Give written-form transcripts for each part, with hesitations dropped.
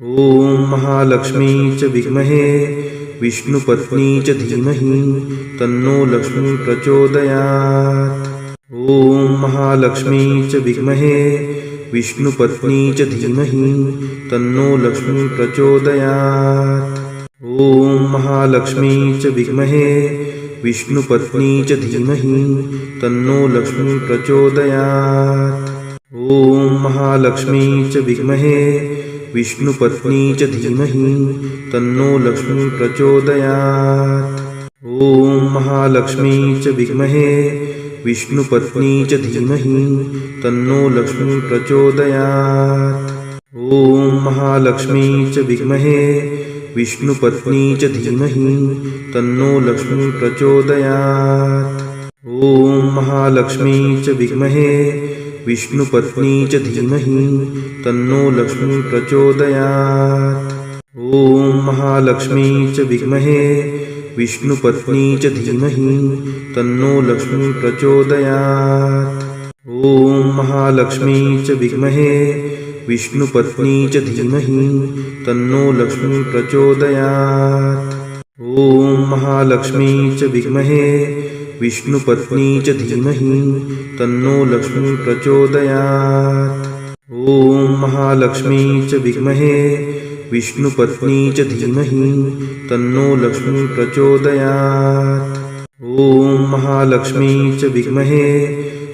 ॐ महालक्ष्मी च विद्महे विष्णुपत्नी च धीमहि तन्नो लक्ष्मी प्रचोदयात्। ॐ महालक्ष्मी च विद्महे विष्णुपत्नी च धीमहि तन्नो लक्ष्मी प्रचोदयात्। ॐ महालक्ष्मी च विद्महे विष्णुपत्नी च धीमहि तन्नो लक्ष्मी प्रचोदयात्। ॐ महालक्ष्मी च विद्महे विष्णुपत्नी च धीमहि तन्नो लक्ष्मी प्रचोदयात्। ॐ महालक्ष्मी च विद्महे विष्णुपत्नी च धीमहि तन्नो लक्ष्मी प्रचोदयात्। ॐ महालक्ष्मी च विद्महे विष्णुपत्नी च धीमहि तन्नो लक्ष्मी प्रचोदयात्। ॐ महालक्ष्मी च विद्महे विष्णुपत्नी च धीमहि तन्नो लक्ष्मी प्रचोदयात्। ॐ महालक्ष्मी च विद्महे विष्णुपत्नी च धीमहि तन्नो लक्ष्मी प्रचोदयात्। ॐ महालक्ष्मी च विद्महे विष्णुपत्नी च धीमहि तन्नो लक्ष्मी प्रचोदयात्। ॐ महालक्ष्मी च विद्महे विष्णुपत्नी च धीमहि तन्नो लक्ष्मी प्रचोदयात्। ॐ महालक्ष्मी च विद्महे विष्णुपत्नी च धीमहि तन्नो लक्ष्मी प्रचोदयात्। ॐ महालक्ष्मी च विद्महे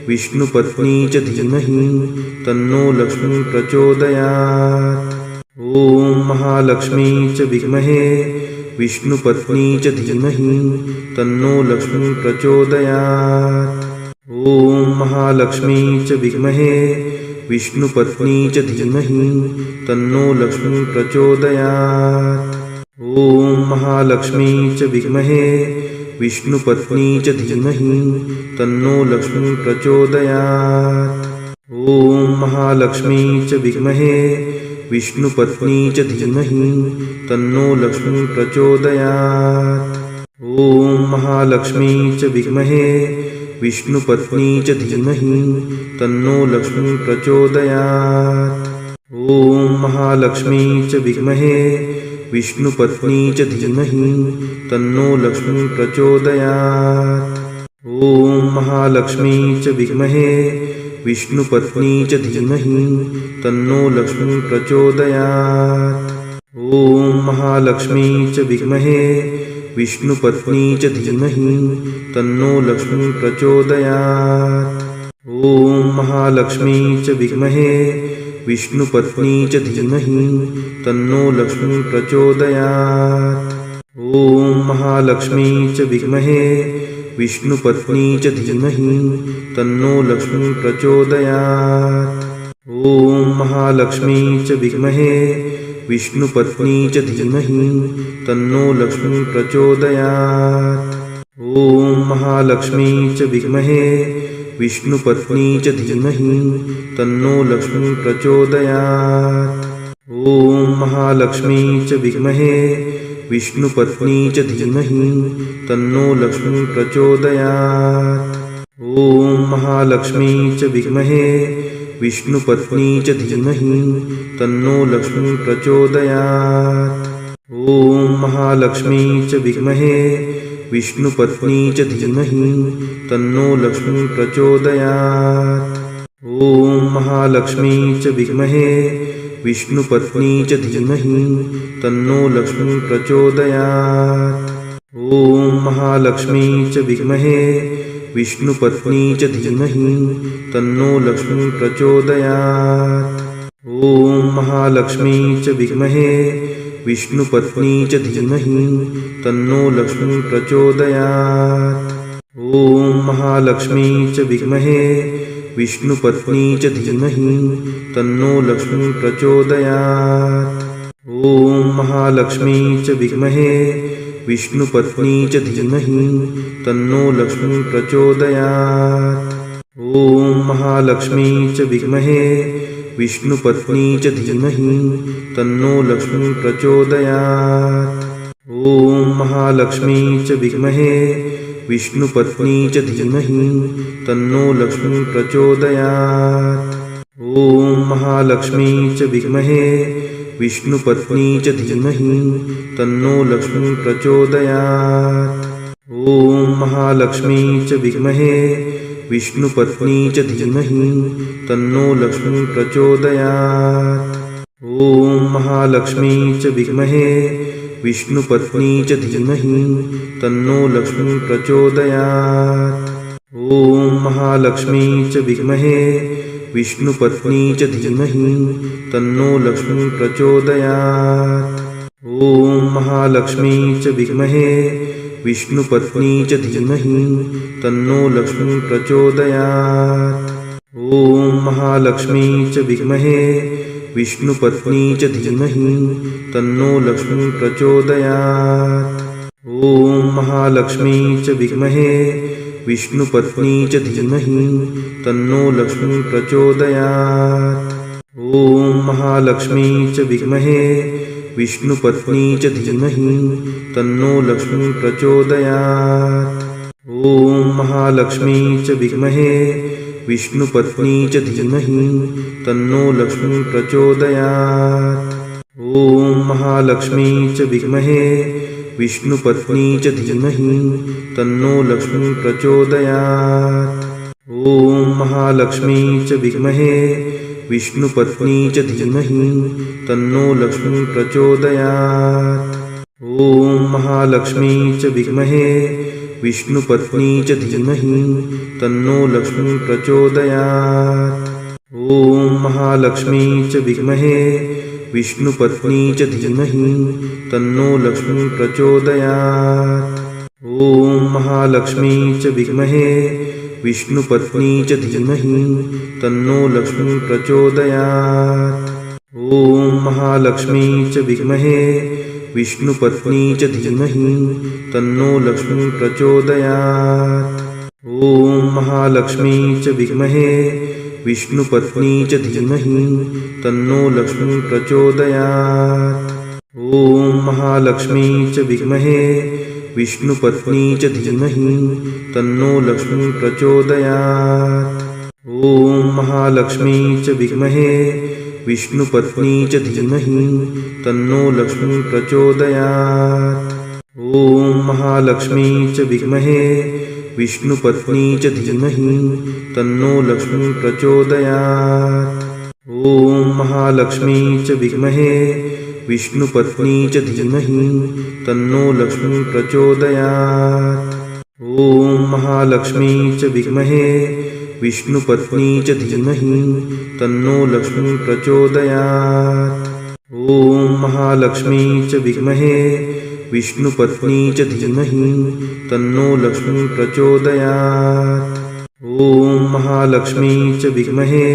विष्णुपत्नी च धीमहि तन्नो लक्ष्मी प्रचोदयात्। ॐ महालक्ष्मी च विद्महे विष्णुपत्नी च धीमहि तन्नो लक्ष्मी प्रचोदयात्। ॐ महालक्ष्मी च विद्महे विष्णुपत्नी च धीमहि तन्नो लक्ष्मी प्रचोदयात्। ॐ महालक्ष्मी च विद्महे विष्णुपत्नी च धीमहि तन्नो लक्ष्मी प्रचोदयात्। ॐ महालक्ष्मी च विद्महे विष्णुपत्नी च धीमहि तन्नो लक्ष्मी प्रचोदयात्। ॐ महालक्ष्मी च विद्महे विष्णुपत्नी च धीमहि तन्नो लक्ष्मी प्रचोदयात्। ॐ महालक्ष्मी च विद्महे विष्णुपत्नी च धीमहि तन्नो लक्ष्मी प्रचोदयात्। ॐ महालक्ष्मी च विद्महे विष्णुपत्नी च धीमहि तन्नो लक्ष्मी प्रचोदयात्। ॐ महालक्ष्मी च विद्महे विष्णुपत्नी च धीमहि तन्नो लक्ष्मी प्रचोदयात्। ॐ महालक्ष्मी च विद्महे विष्णुपत्नी च धीमहि तन्नो लक्ष्मी प्रचोदयात्। ॐ महालक्ष्मी च विद्महे विष्णुपत्नी च धीमहि तन्नो लक्ष्मी प्रचोदयात्। ॐ महालक्ष्मी च विद्महे विष्णुपत्नी च धीमहि तन्नो लक्ष्मी प्रचोदयात्। ॐ महालक्ष्मी च विद्महे विष्णुपत्नी च धीमहि तन्नो लक्ष्मी प्रचोदयात्। ॐ महालक्ष्मी च विद्महे विष्णुपत्नी च धीमहि तन्नो लक्ष्मी प्रचोदयात्। ॐ महालक्ष्मी च विद्महे विष्णुपत्नी च धीमहि तन्नो लक्ष्मी प्रचोदयात्। ॐ महालक्ष्मी च विद्महे विष्णुपत्नी च धीमहि तन्नो लक्ष्मी प्रचोदयात्। ॐ महालक्ष्मी च विद्महे विष्णुपत्नी च धीमहि तन्नो लक्ष्मी प्रचोदयात्। ॐ महालक्ष्मी च विद्महे विष्णुपत्नी च धीमहि तन्नो लक्ष्मी प्रचोदयात्। ॐ महालक्ष्मी च विद्महे विष्णुपत्नी च धीमहि तन्नो लक्ष्मी प्रचोदयात्। ॐ महालक्ष्मी च विद्महे विष्णुपत्नी च धीमहि तन्नो लक्ष्मी प्रचोदयात्। ॐ महालक्ष्मी च विद्महे विष्णुपत्नी च धीमहि तन्नो लक्ष्मी प्रचोदयात्। ॐ महालक्ष्मी च विद्महे विष्णुपत्नी च धीमहि तन्नो लक्ष्मी प्रचोदयात्। ॐ महालक्ष्मी च विद्महे विष्णुपत्नी च धीमहि तन्नो लक्ष्मी प्रचोदयात्। ॐ महालक्ष्मी च विद्महे विष्णुपत्नी च धीमहि तन्नो लक्ष्मी प्रचोदयात्। ॐ महालक्ष्मी च विद्महे विष्णुपत्नी च धीमहि तन्नो लक्ष्मी प्रचोदयात्। ॐ महालक्ष्मी च विद्महे विष्णुपत्नी च धीमहि तन्नो लक्ष्मी प्रचोदयात्। ॐ महालक्ष्मी च विद्महे विष्णुपत्नी च धीमहि तन्नो लक्ष्मी प्रचोदयात्। ॐ महालक्ष्मी च विद्महे विष्णुपत्नी च धीमहि तन्नो लक्ष्मी प्रचोदयात्। ॐ महालक्ष्मी च विद्महे विष्णुपत्नी च धीमहि तन्नो लक्ष्मी प्रचोदयात्। ॐ महालक्ष्मी च विद्महे विष्णुपत्नी च धीमहि तन्नो लक्ष्मी प्रचोदयात्। ॐ महालक्ष्मी च विद्महे विष्णुपत्नी च धीमहि तन्नो लक्ष्मी प्रचोदयात्। ॐ महालक्ष्मी च विद्महे विष्णुपत्नी च धीमहि तन्नो लक्ष्मी प्रचोदयात्। ॐ महालक्ष्मी च विद्महे विष्णुपत्नी च धीमहि तन्नो लक्ष्मी प्रचोदयात्। ॐ महालक्ष्मी च विद्महे विष्णुपत्नी च धीमहि तन्नो लक्ष्मी प्रचोदयात्। ॐ महालक्ष्मी च विद्महे विष्णुपत्नी च धीमहि तन्नो लक्ष्मी प्रचोदयात्। ॐ महालक्ष्मी च विद्महे विष्णुपत्नी च धीमहि तन्नो लक्ष्मी प्रचोदयात्। ॐ महालक्ष्मी च विद्महे विष्णुपत्नी च धीमहि तन्नो लक्ष्मी प्रचोदयात्। ॐ महालक्ष्मी च विद्महे विष्णुपत्नी च धीमहि तन्नो लक्ष्मी प्रचोदयात्। ॐ महालक्ष्मी च विद्महे विष्णुपत्नी च धीमहि तन्नो लक्ष्मी प्रचोदयात्। ॐ महालक्ष्मी च विद्महे विष्णुपत्नी च धीमहि तन्नो लक्ष्मी प्रचोदयात्। ॐ महालक्ष्मी च विद्महे विष्णुपत्नी च धीमहि तन्नो लक्ष्मी प्रचोदयात्। ॐ महालक्ष्मी च विद्महे विष्णुपत्नी च धीमहि तन्नो लक्ष्मी प्रचोदयात्। ॐ महालक्ष्मी च विद्महे विष्णुपत्नी च धीमहि तन्नो लक्ष्मी प्रचोदयात्। ॐ महालक्ष्मी च विद्महे विष्णुपत्नी च धीमहि तन्नो लक्ष्मी प्रचोदयात्। ॐ महालक्ष्मी च विद्महे विष्णुपत्नी च धीमहि तन्नो लक्ष्मी प्रचोदयात्। ॐ महालक्ष्मी च विद्महे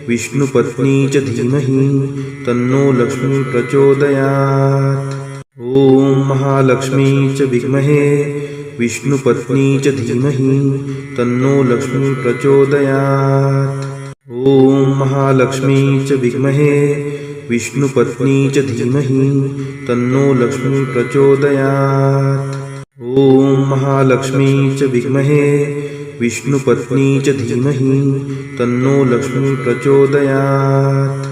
विष्णुपत्नी च धीमहि तन्नो लक्ष्मी प्रचोदयात्। ॐ महालक्ष्मी च विद्महे विष्णुपत्नी च धीमहि तन्नो लक्ष्मी प्रचोदयात्। ॐ महालक्ष्मी च विद्महे विष्णुपत्नी च धीमहि तन्नो लक्ष्मी प्रचोदयात्। ॐ महालक्ष्मी च विद्महे विष्णुपत्नी च धीमहि तन्नो लक्ष्मी प्रचोदयात्।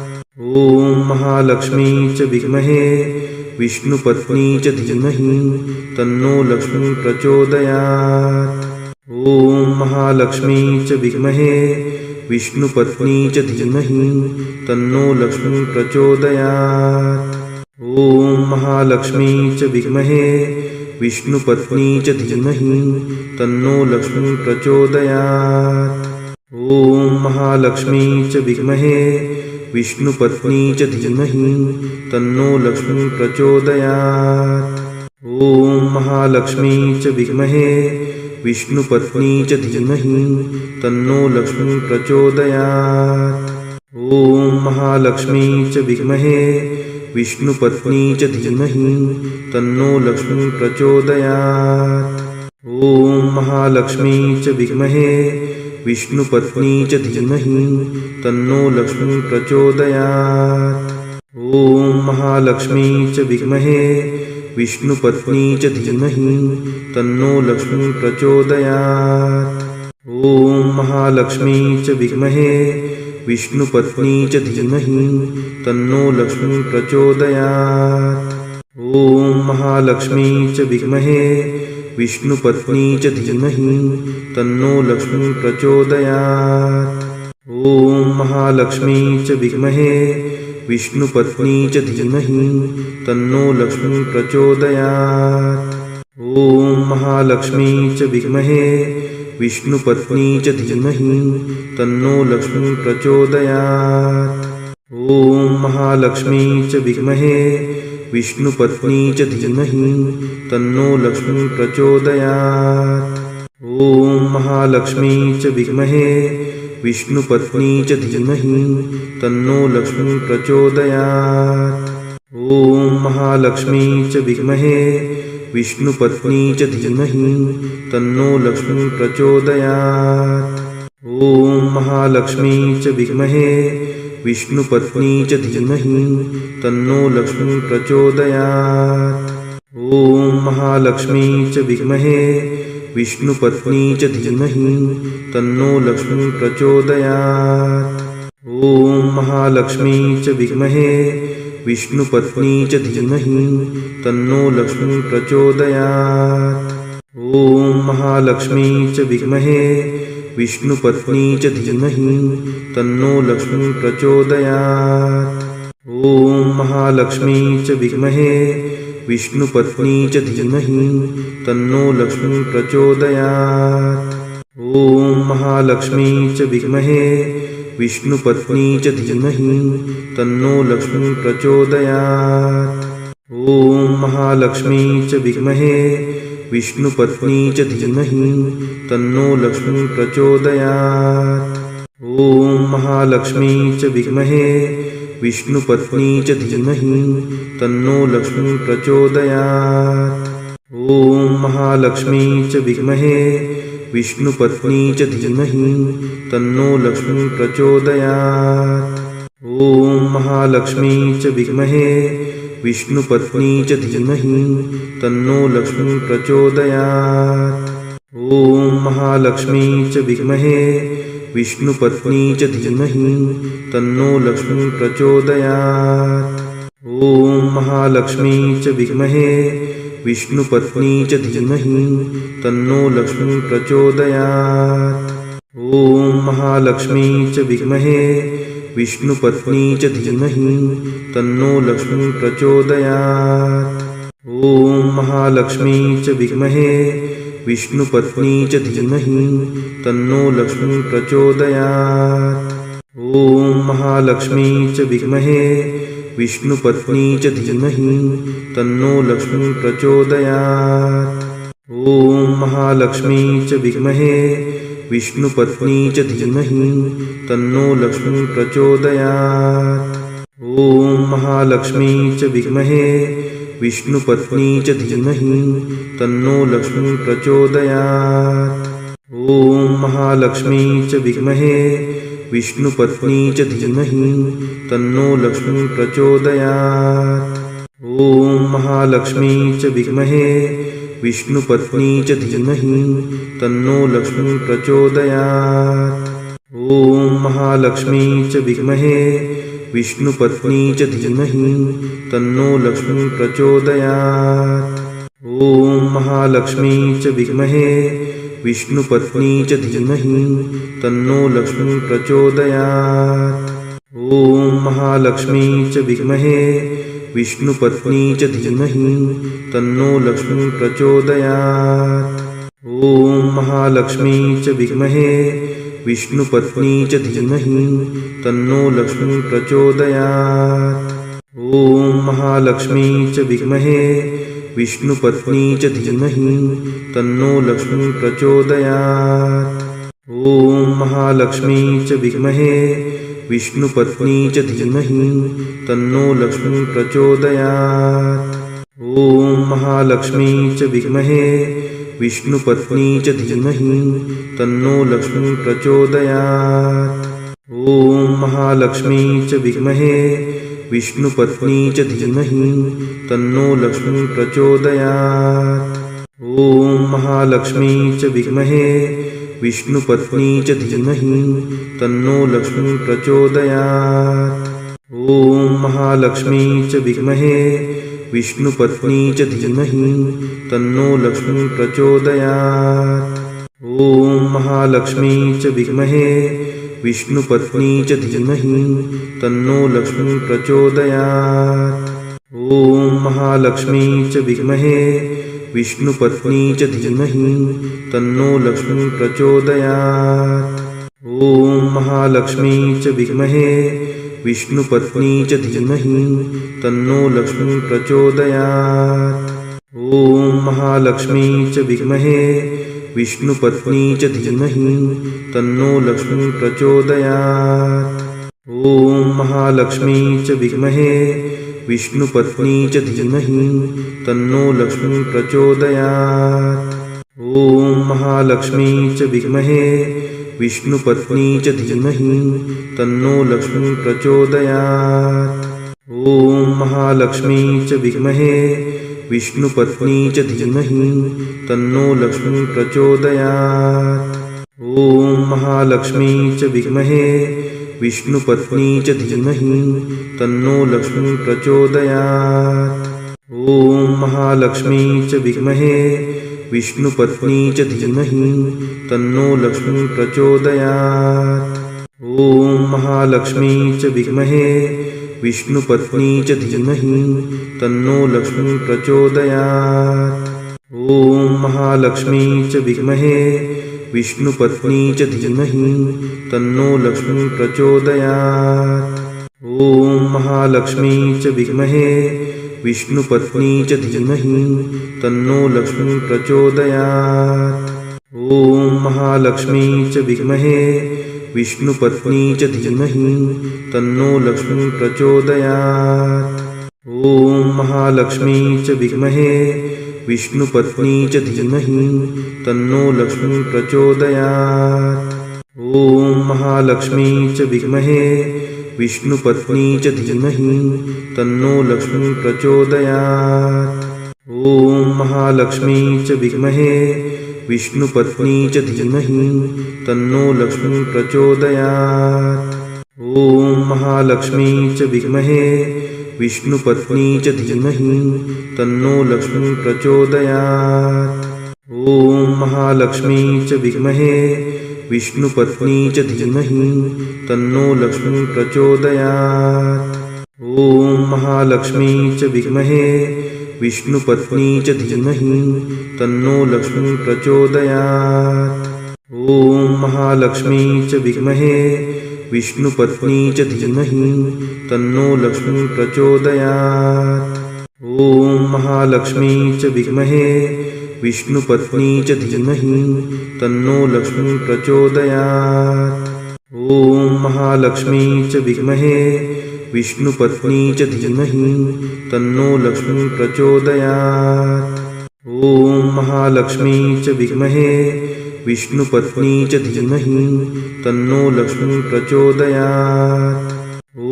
ॐ महालक्ष्मी च विद्महे विष्णुपत्नी च धीमहि तन्नो लक्ष्मी प्रचोदयात्। ॐ महालक्ष्मी च विद्महे विष्णुपत्नी च धीमहि तन्नो लक्ष्मी प्रचोदयात्। ॐ महालक्ष्मी च विद्महे विष्णुपत्नी च धीमहि तन्नो लक्ष्मी प्रचोदयात्। ॐ महालक्ष्मी च विद्महे विष्णुपत्नी च धीमहि तन्नो लक्ष्मी प्रचोदयात्। ॐ महालक्ष्मी च विद्महे विष्णुपत्नी च धीमहि तन्नो लक्ष्मी प्रचोदयात्। ॐ महालक्ष्मी च विद्महे विष्णुपत्नी च धीमहि तन्नो लक्ष्मी प्रचोदयात्। ॐ महालक्ष्मी च विद्महे विष्णुपत्नी च धीमहि तन्नो लक्ष्मी प्रचोदयात्। ॐ महालक्ष्मी च विद्महे विष्णुपत्नी च धीमहि तन्नो लक्ष्मी प्रचोदयात्। ॐ महालक्ष्मी च विद्महे विष्णुपत्नी च धीमहि तन्नो लक्ष्मी प्रचोदयात्। ॐ महालक्ष्मी च विद्महे विष्णुपत्नी च धीमहि तन्नो लक्ष्मी प्रचोदयात्। ॐ महालक्ष्मी च विद्महे विष्णुपत्नी च धीमहि तन्नो लक्ष्मी प्रचोदयात्। ॐ महालक्ष्मी च विद्महे विष्णुपत्नी च धीमहि तन्नो लक्ष्मी प्रचोदयात्। ॐ महालक्ष्मी च विद्महे विष्णुपत्नी च धीमहि तन्नो लक्ष्मी प्रचोदयात्। ॐ महालक्ष्मी च विद्महे विष्णुपत्नी च धीमहि तन्नो लक्ष्मी प्रचोदयात्। ॐ महालक्ष्मी च विद्महे विष्णुपत्नी च धीमहि तन्नो लक्ष्मी प्रचोदयात्। ॐ महालक्ष्मी च विद्महे विष्णुपत्नी च धीमहि तन्नो लक्ष्मी प्रचोदयात्। ॐ महालक्ष्मी च विद्महे विष्णुपत्नी च धीमहि तन्नो लक्ष्मी प्रचोदयात्। ॐ महालक्ष्मी च विद्महे विष्णुपत्नी च धीमहि तन्नो लक्ष्मी प्रचोदयात्। ॐ महालक्ष्मी च विद्महे विष्णुपत्नी च धीमहि तन्नो लक्ष्मी प्रचोदयात्। ॐ महालक्ष्मी च विद्महे विष्णुपत्नी च धीमहि तन्नो लक्ष्मी प्रचोदयात्। ॐ महालक्ष्मी च विद्महे विष्णुपत्नी च धीमहि तन्नो लक्ष्मी प्रचोदयात्। ॐ महालक्ष्मी च विद्महे विष्णुपत्नी च धीमहि तन्नो लक्ष्मी प्रचोदयात्। ॐ महालक्ष्मी च विद्महे विष्णुपत्नी च धीमहि तन्नो लक्ष्मी प्रचोदयात्। ॐ महालक्ष्मी च विद्महे विष्णुपत्नी च धीमहि तन्नो लक्ष्मी प्रचोदयात्। ॐ महालक्ष्मी च विद्महे विष्णुपत्नी च धीमहि तन्नो लक्ष्मी प्रचोदयात्। ॐ महालक्ष्मी च विद्महे विष्णुपत्नी च धीमहि तन्नो लक्ष्मी प्रचोदयात्। ॐ महालक्ष्मी च विद्महे विष्णुपत्नी च धीमहि तन्नो लक्ष्मी प्रचोदयात्। ॐ महालक्ष्मी च विद्महे विष्णुपत्नी च धीमहि तन्नो लक्ष्मी प्रचोदयात्। ॐ महालक्ष्मी च विद्महे विष्णुपत्नी च धीमहि तन्नो लक्ष्मी प्रचोदयात्। ॐ महालक्ष्मी च विद्महे विष्णुपत्नी च धीमहि तन्नो लक्ष्मी प्रचोदयात्। ॐ महालक्ष्मी च विद्महे विष्णुपत्नी च धीमहि तन्नो लक्ष्मी प्रचोदयात्। ॐ महालक्ष्मी च विद्महे विष्णुपत्नी च धीमहि तन्नो लक्ष्मी प्रचोदयात्। ॐ महालक्ष्मी च विद्महे विष्णुपत्नी च धीमहि तन्नो लक्ष्मी प्रचोदयात्। ॐ महालक्ष्मी च विद्महे विष्णुपत्नी च धीमहि तन्नो लक्ष्मी प्रचोदयात्। ॐ महालक्ष्मी च विद्महे विष्णुपत्नी च धीमहि तन्नो लक्ष्मी प्रचोदयात्। ॐ महालक्ष्मी च विद्महे विष्णुपत्नी च धीमहि तन्नो लक्ष्मी प्रचोदयात्। ॐ महालक्ष्मी च विद्महे विष्णुपत्नी च धीमहि तन्नो लक्ष्मी प्रचोदयात्। ॐ महालक्ष्मी च विद्महे विष्णुपत्नी च धीमहि तन्नो लक्ष्मी प्रचोदयात्। ॐ महालक्ष्मी च विद्महे विष्णुपत्नी च धीमहि तन्नो लक्ष्मी प्रचोदयात्। ॐ महालक्ष्मी च विद्महे विष्णुपत्नी च धीमहि तन्नो लक्ष्मी प्रचोदयात्। ॐ महालक्ष्मी च विद्महे विष्णुपत्नी च धीमहि तन्नो लक्ष्मी प्रचोदयात्। ॐ महालक्ष्मी च विद्महे विष्णुपत्नी च धीमहि तन्नो लक्ष्मी प्रचोदयात्। ॐ महालक्ष्मी च विद्महे विष्णुपत्नी च धीमहि तन्नो लक्ष्मी प्रचोदयात्। ॐ महालक्ष्मी च विद्महे विष्णुपत्नी च धीमहि तन्नो लक्ष्मी प्रचोदयात्। ॐ महालक्ष्मी च विद्महे विष्णुपत्नी च धीमहि तन्नो लक्ष्मी प्रचोदयात्। ॐ महालक्ष्मी च विद्महे विष्णुपत्नी च धीमहि तन्नो लक्ष्मी प्रचोदयात्। ॐ महालक्ष्मी च विद्महे विष्णुपत्नी च धीमहि तन्नो लक्ष्मी प्रचोदयात्। ॐ महालक्ष्मी च विद्महे विष्णुपत्नी च धीमहि तन्नो लक्ष्मी प्रचोदयात्। ॐ महालक्ष्मी च विद्महे विष्णुपत्नी च धीमहि तन्नो लक्ष्मी प्रचोदयात्। ॐ महालक्ष्मी च विद्महे विष्णुपत्नी च धीमहि तन्नो लक्ष्मी प्रचोदयात्। ॐ महालक्ष्मी च विद्महे विष्णुपत्नी च धीमहि तन्नो लक्ष्मी प्रचोदयात्। ॐ महालक्ष्मी च विद्महे विष्णुपत्नी च धीमहि तन्नो लक्ष्मी प्रचोदयात्। ॐ महालक्ष्मी च विद्महे विष्णुपत्नी च धीमहि तन्नो लक्ष्मी प्रचोदयात्। ॐ महालक्ष्मी च विद्महे विष्णुपत्नी च धीमहि तन्नो लक्ष्मी प्रचोदयात्। ॐ महालक्ष्मी च विद्महे विष्णुपत्नी च धीमहि तन्नो लक्ष्मी प्रचोदयात्। ॐ महालक्ष्मी च विद्महे विष्णुपत्नी च धीमहि तन्नो लक्ष्मी प्रचोदयात्। ॐ महालक्ष्मी च विद्महे विष्णुपत्नी च धीमहि तन्नो लक्ष्मी प्रचोदयात्। ॐ महालक्ष्मी च विद्महे विष्णुपत्नी च धीमहि तन्नो लक्ष्मी प्रचोदयात्। ॐ महालक्ष्मी च विद्महे विष्णुपत्नी च धीमहि तन्नो लक्ष्मी प्रचोदयात्। ॐ महालक्ष्मी च विद्महे विष्णुपत्नी च धीमहि तन्नो लक्ष्मी प्रचोदयात्। ॐ महालक्ष्मी च विद्महे विष्णुपत्नी च धीमहि तन्नो लक्ष्मी प्रचोदयात्। ॐ महालक्ष्मी च विद्महे विष्णुपत्नी च धीमहि तन्नो लक्ष्मी प्रचोदयात्। ॐ महालक्ष्मी च विद्महे विष्णुपत्नी च धीमहि तन्नो लक्ष्मी प्रचोदयात्। ॐ महालक्ष्मी च विद्महे विष्णुपत्नी च धीमहि तन्नो लक्ष्मी प्रचोदयात्। ॐ महालक्ष्मी च विद्महे विष्णुपत्नी च धीमहि तन्नो लक्ष्मी प्रचोदयात्। ॐ महालक्ष्मी च विद्महे विष्णुपत्नी च धीमहि तन्नो लक्ष्मी प्रचोदयात्। ॐ महालक्ष्मी च विद्महे विष्णुपत्नी च धीमहि तन्नो लक्ष्मी प्रचोदयात्।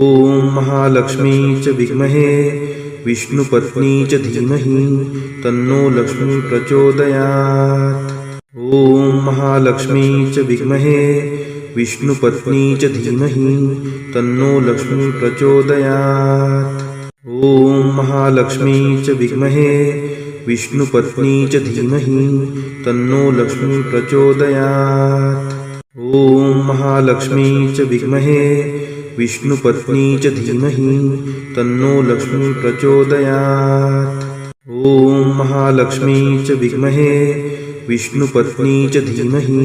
ॐ महालक्ष्मी च विद्महे विष्णुपत्नी च धीमहि तन्नो लक्ष्मी प्रचोदयात्। ॐ महालक्ष्मी च विद्महे विष्णुपत्नी च धीमहि तन्नो लक्ष्मी प्रचोदयात्। ॐ महालक्ष्मी च विद्महे विष्णुपत्नी च धीमहि तन्नो लक्ष्मी प्रचोदयात्। ॐ महालक्ष्मी च विद्महे विष्णुपत्नी च धीमहि तन्नो लक्ष्मी प्रचोदयात्। ॐ महालक्ष्मी च विद्महे विष्णुपत्नी च धीमहि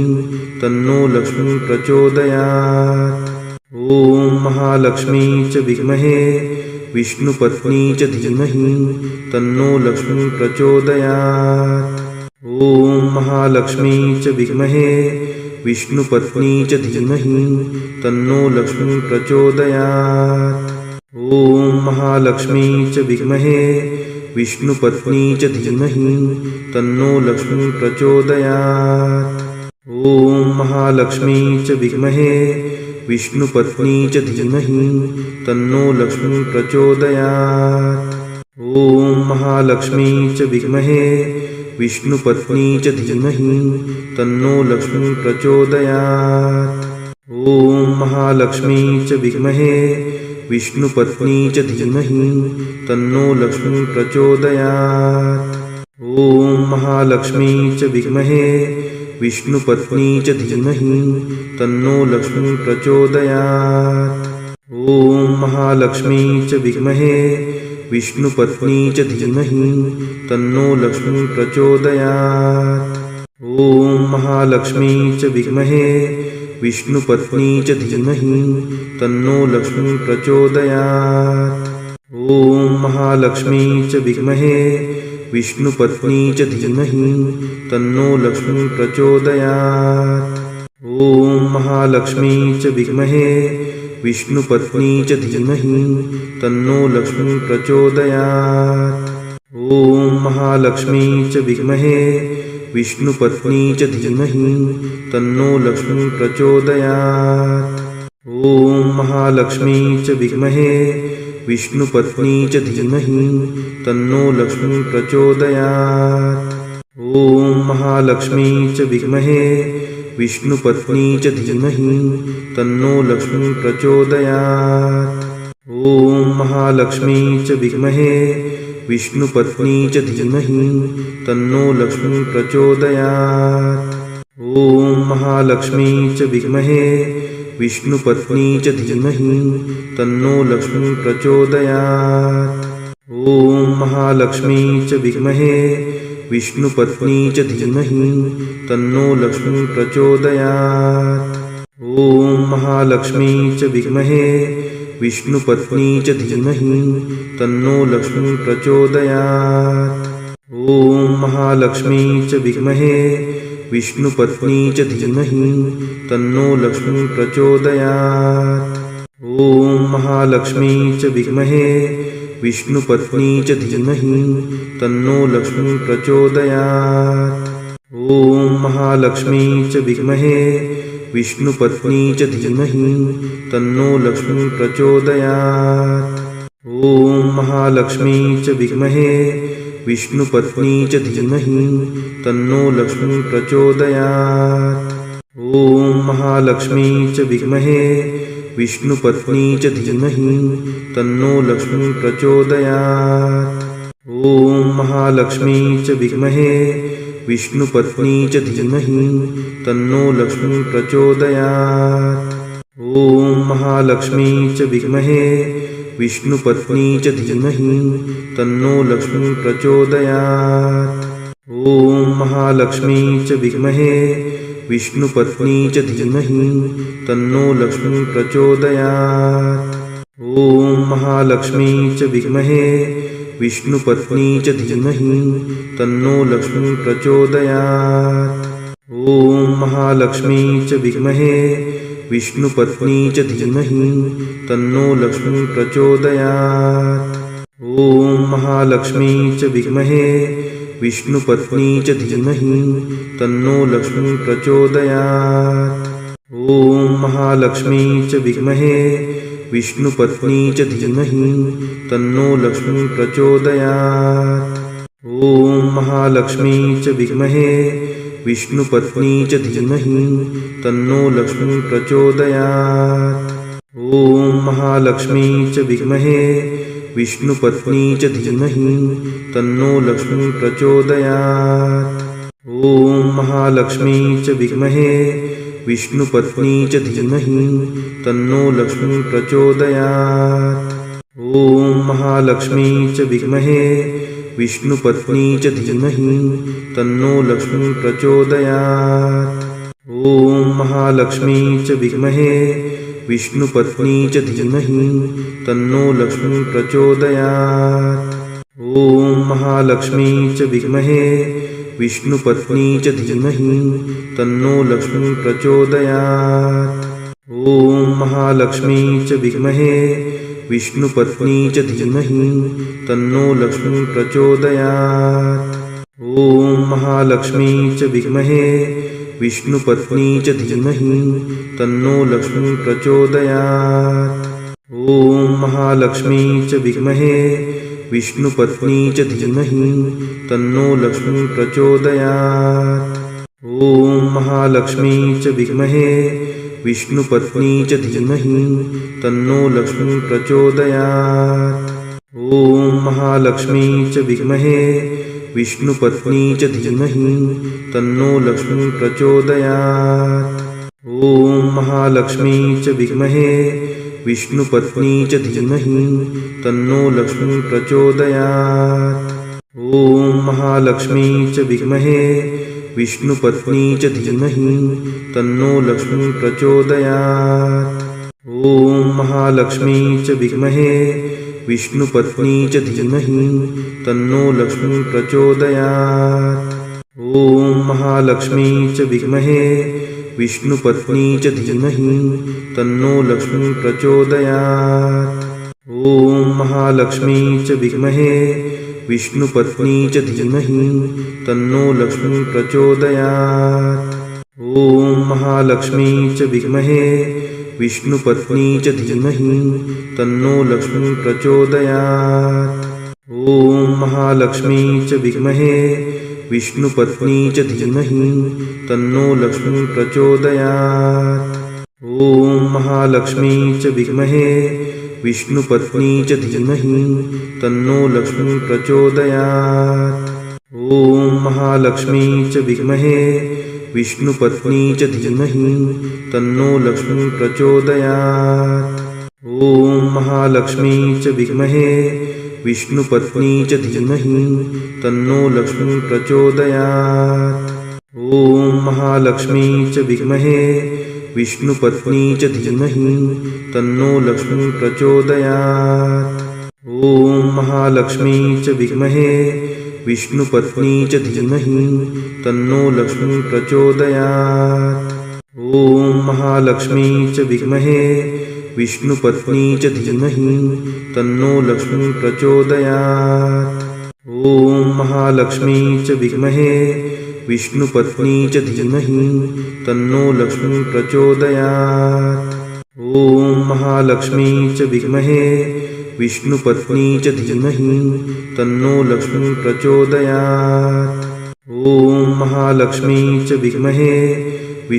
तन्नो लक्ष्मी प्रचोदयात्। ॐ महालक्ष्मी च विद्महे विष्णुपत्नी च धीमहि तन्नो लक्ष्मी प्रचोदयात्। ॐ महालक्ष्मी च विद्महे विष्णुपत्नी च धीमहि तन्नो लक्ष्मी प्रचोदयात्। ॐ महालक्ष्मी च विद्महे विष्णुपत्नी च धीमहि तन्नो लक्ष्मी प्रचोदयात्। ॐ महालक्ष्मी च विद्महे विष्णुपत्नी च धीमहि तन्नो लक्ष्मी प्रचोदयात्। ॐ महालक्ष्मी च विद्महे विष्णुपत्नी च धीमहि तन्नो लक्ष्मी प्रचोदयात्। ॐ महालक्ष्मी च विद्महे विष्णुपत्नी च धीमहि तन्नो लक्ष्मी प्रचोदयात्। ॐ महालक्ष्मी च विद्महे विष्णुपत्नी च धीमहि तन्नो लक्ष्मी प्रचोदयात्। ॐ महालक्ष्मी च विद्महे विष्णुपत्नी च धीमहि तन्नो लक्ष्मी प्रचोदयात्। ॐ महालक्ष्मी च विद्महे विष्णुपत्नी च धीमहि तन्नो लक्ष्मी प्रचोदयात्। ॐ महालक्ष्मी च विद्महे विष्णुपत्नी च धीमहि तन्नो लक्ष्मी प्रचोदयात्। ॐ महालक्ष्मी च विद्महे विष्णुपत्नी च धीमहि तन्नो लक्ष्मी प्रचोदयात्। ॐ महालक्ष्मी च विद्महे विष्णुपत्नी च धीमहि तन्नो लक्ष्मी प्रचोदयात्। ॐ महालक्ष्मी च विद्महे विष्णुपत्नी च धीमहि तन्नो लक्ष्मी प्रचोदयात्। ॐ महालक्ष्मी च विद्महे विष्णुपत्नी च धीमहि तन्नो लक्ष्मी प्रचोदयात्। ॐ महालक्ष्मी च विद्महे विष्णुपत्नी च धीमहि तन्नो लक्ष्मी प्रचोदयात्। ॐ महालक्ष्मी च विद्महे विष्णुपत्नी च धीमहि तन्नो लक्ष्मी प्रचोदयात्। ॐ महालक्ष्मी च विद्महे विष्णुपत्नी च धीमहि तन्नो लक्ष्मी प्रचोदयात्। ॐ महालक्ष्मी च विद्महे विष्णुपत्नी च धीमहि तन्नो लक्ष्मी प्रचोदयात्। ॐ महालक्ष्मी च विद्महे विष्णुपत्नी च धीमहि तन्नो लक्ष्मी प्रचोदयात्। ॐ महालक्ष्मी च विद्महे विष्णुपत्नी च धीमहि तन्नो लक्ष्मी प्रचोदयात्। ॐ महालक्ष्मी च विद्महे विष्णुपत्नी च धीमहि तन्नो लक्ष्मी प्रचोदयात्। ॐ महालक्ष्मी च विद्महे विष्णुपत्नी च धीमहि तन्नो लक्ष्मी प्रचोदयात्। ॐ महालक्ष्मी च विद्महे विष्णुपत्नी च धीमहि तन्नो लक्ष्मी प्रचोदयात्। ॐ महालक्ष्मी च विद्महे विष्णुपत्नी च धीमहि तन्नो लक्ष्मी प्रचोदयात्। ॐ महालक्ष्मी च विद्महे विष्णुपत्नी च धीमहि तन्नो लक्ष्मी प्रचोदयात्। ॐ महालक्ष्मी च विद्महे विष्णुपत्नी च धीमहि तन्नो लक्ष्मी प्रचोदयात्। ॐ महालक्ष्मी च विद्महे विष्णुपत्नी च धीमहि तन्नो लक्ष्मी प्रचोदयात्। ॐ महालक्ष्मी च विद्महे विष्णुपत्नी च धीमहि तन्नो लक्ष्मी प्रचोदयात्। ॐ महालक्ष्मी च विद्महे विष्णुपत्नी च धीमहि तन्नो लक्ष्मी प्रचोदयात्। ॐ महालक्ष्मी च विद्महे विष्णुपत्नी च धीमहि तन्नो लक्ष्मी प्रचोदयात्। ॐ महालक्ष्मी च विद्महे विष्णुपत्नी च धीमहि तन्नो लक्ष्मी प्रचोदयात्। ॐ महालक्ष्मी च विद्महे विष्णुपत्नी च धीमहि तन्नो लक्ष्मी प्रचोदयात्। ॐ महालक्ष्मी च विद्महे विष्णुपत्नी च धीमहि तन्नो लक्ष्मी प्रचोदयात्। ॐ महालक्ष्मी च विद्महे विष्णुपत्नी च धीमहि तन्नो लक्ष्मी प्रचोदयात्। ॐ महालक्ष्मी च विद्महे विष्णुपत्नी च धीमहि तन्नो लक्ष्मी प्रचोदयात्। ॐ महालक्ष्मी च विद्महे विष्णुपत्नी च धीमहि तन्नो लक्ष्मी प्रचोदयात्। ॐ महालक्ष्मी च विद्महे विष्णुपत्नी च धीमहि तन्नो लक्ष्मी प्रचोदयात्। ॐ महालक्ष्मी च विद्महे विष्णुपत्नी च धीमहि तन्नो लक्ष्मी प्रचोदयात्। ॐ महालक्ष्मी च विद्महे विष्णुपत्नी च धीमहि तन्नो लक्ष्मी प्रचोदयात्। ॐ महालक्ष्मी च विद्महे विष्णुपत्नी च धीमहि तन्नो लक्ष्मी प्रचोदयात्। ॐ महालक्ष्मी च विद्महे विष्णुपत्नी च धीमहि तन्नो लक्ष्मी प्रचोदयात्। ॐ महालक्ष्मी च विद्महे विष्णुपत्नी च धीमहि तन्नो लक्ष्मी प्रचोदयात्। ॐ महालक्ष्मी च विद्महे विष्णुपत्नी च धीमहि तन्नो लक्ष्मी प्रचोदयात्। ॐ महालक्ष्मी च विद्महे विष्णुपत्नी च धीमहि तन्नो लक्ष्मी प्रचोदयात्। ॐ महालक्ष्मी च विद्महे विष्णुपत्नी च धीमहि तन्नो लक्ष्मी प्रचोदयात्। ॐ महालक्ष्मी च विद्महे विष्णुपत्नी च धीमहि तन्नो लक्ष्मी प्रचोदयात्। ॐ महालक्ष्मी च विद्महे विष्णुपत्नी च धीमहि तन्नो लक्ष्मी प्रचोदयात्। ॐ महालक्ष्मी च विद्महे विष्णुपत्नी च धीमहि तन्नो लक्ष्मी प्रचोदयात्। ॐ महालक्ष्मी च विद्महे विष्णुपत्नी च धीमहि तन्नो लक्ष्मी प्रचोदयात्। ॐ महालक्ष्मी च विद्महे विष्णुपत्नी च धीमहि तन्नो लक्ष्मी प्रचोदयात्। ॐ महालक्ष्मी च विद्महे विष्णुपत्नी च धीमहि तन्नो लक्ष्मी प्रचोदयात्। ॐ महालक्ष्मी च विद्महे विष्णुपत्नी च धीमहि तन्नो लक्ष्मी प्रचोदयात्। ॐ महालक्ष्मी च विद्महे विष्णुपत्नी च धीमहि तन्नो लक्ष्मी प्रचोदयात्। ॐ महालक्ष्मी च विद्महे विष्णुपत्नी च धीमहि तन्नो लक्ष्मी प्रचोदयात्। ॐ महालक्ष्मी च विद्महे विष्णुपत्नी च धीमहि तन्नो लक्ष्मी प्रचोदयात्। ॐ महालक्ष्मी च विद्महे विष्णुपत्नी च धीमहि तन्नो लक्ष्मी प्रचोदयात्। ॐ महालक्ष्मी च विद्महे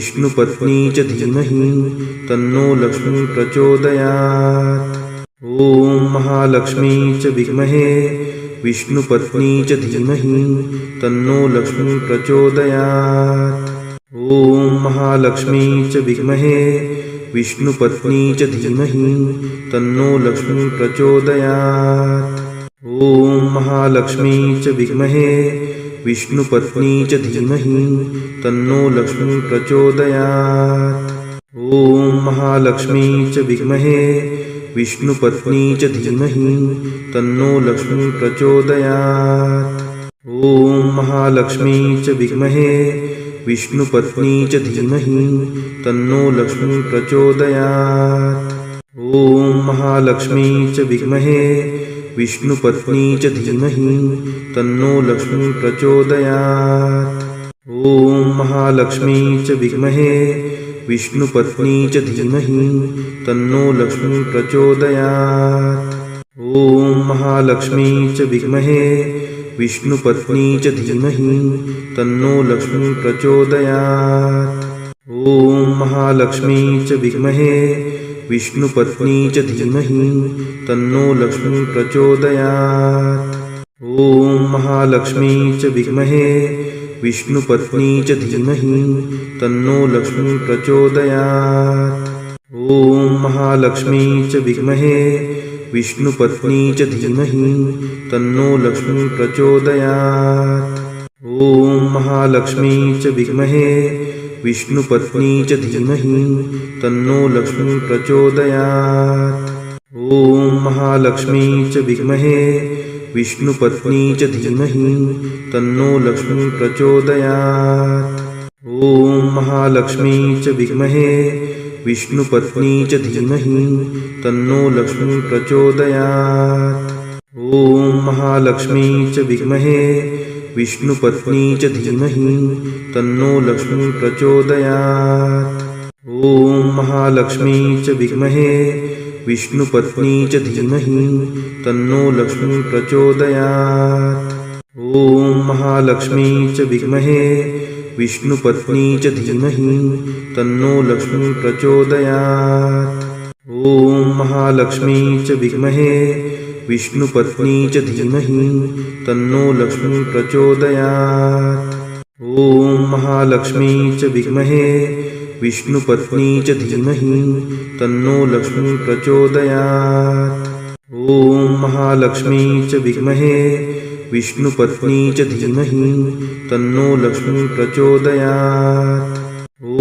विष्णुपत्नी च धीमहि तन्नो लक्ष्मी प्रचोदयात्। ॐ महालक्ष्मी च विद्महे विष्णुपत्नी च धीमहि तन्नो लक्ष्मी प्रचोदयात्। ॐ महालक्ष्मी च विद्महे विष्णुपत्नी च धीमहि तन्नो लक्ष्मी प्रचोदयात्। ॐ महालक्ष्मी च विद्महे विष्णुपत्नी च धीमहि तन्नो लक्ष्मी प्रचोदयात्। ॐ महालक्ष्मी च विद्महे विष्णुपत्नी च धीमहि तन्नो लक्ष्मी प्रचोदयात्। ॐ महालक्ष्मी च विद्महे विष्णुपत्नी च धीमहि तन्नो लक्ष्मी प्रचोदयात्। ॐ महालक्ष्मी च विद्महे विष्णुपत्नी च धीमहि तन्नो लक्ष्मी प्रचोदयात्। ॐ महालक्ष्मी च विद्महे विष्णुपत्नी च धीमहि तन्नो लक्ष्मी प्रचोदयात्। ॐ महालक्ष्मी च विद्महे विष्णुपत्नी च धीमहि तन्नो लक्ष्मी प्रचोदयात्। ॐ महालक्ष्मी च विद्महे विष्णुपत्नी च धीमहि तन्नो लक्ष्मी प्रचोदयात्। ॐ महालक्ष्मी च विद्महे विष्णुपत्नी च धीमहि तन्नो लक्ष्मी प्रचोदयात्। ॐ महालक्ष्मी च विद्महे विष्णुपत्नी च धीमहि तन्नो लक्ष्मी प्रचोदयात्। ॐ महालक्ष्मी च विद्महे विष्णुपत्नी च धीमहि तन्नो लक्ष्मी प्रचोदयात्। ॐ महालक्ष्मी च विद्महे विष्णुपत्नी च धीमहि तन्नो लक्ष्मी प्रचोदयात्। ॐ महालक्ष्मी च विद्महे विष्णुपत्नी च धीमहि तन्नो लक्ष्मी प्रचोदयात्। ॐ महालक्ष्मी च विद्महे विष्णुपत्नी च धीमहि तन्नो लक्ष्मी प्रचोदयात्। ॐ महालक्ष्मी च विद्महे विष्णुपत्नी च धीमहि तन्नो लक्ष्मी प्रचोदयात्। ॐ महालक्ष्मी च विद्महे विष्णुपत्नी च धीमहि तन्नो लक्ष्मी प्रचोदयात्। ॐ महालक्ष्मी च विद्महे विष्णुपत्नी च धीमहि तन्नो लक्ष्मी प्रचोदयात्। ॐ महालक्ष्मी च विद्महे विष्णुपत्नी च धीमहि तन्नो लक्ष्मी प्रचोदयात्। ॐ महालक्ष्मी च विद्महे विष्णुपत्नी च धीमहि तन्नो लक्ष्मी प्रचोदयात्।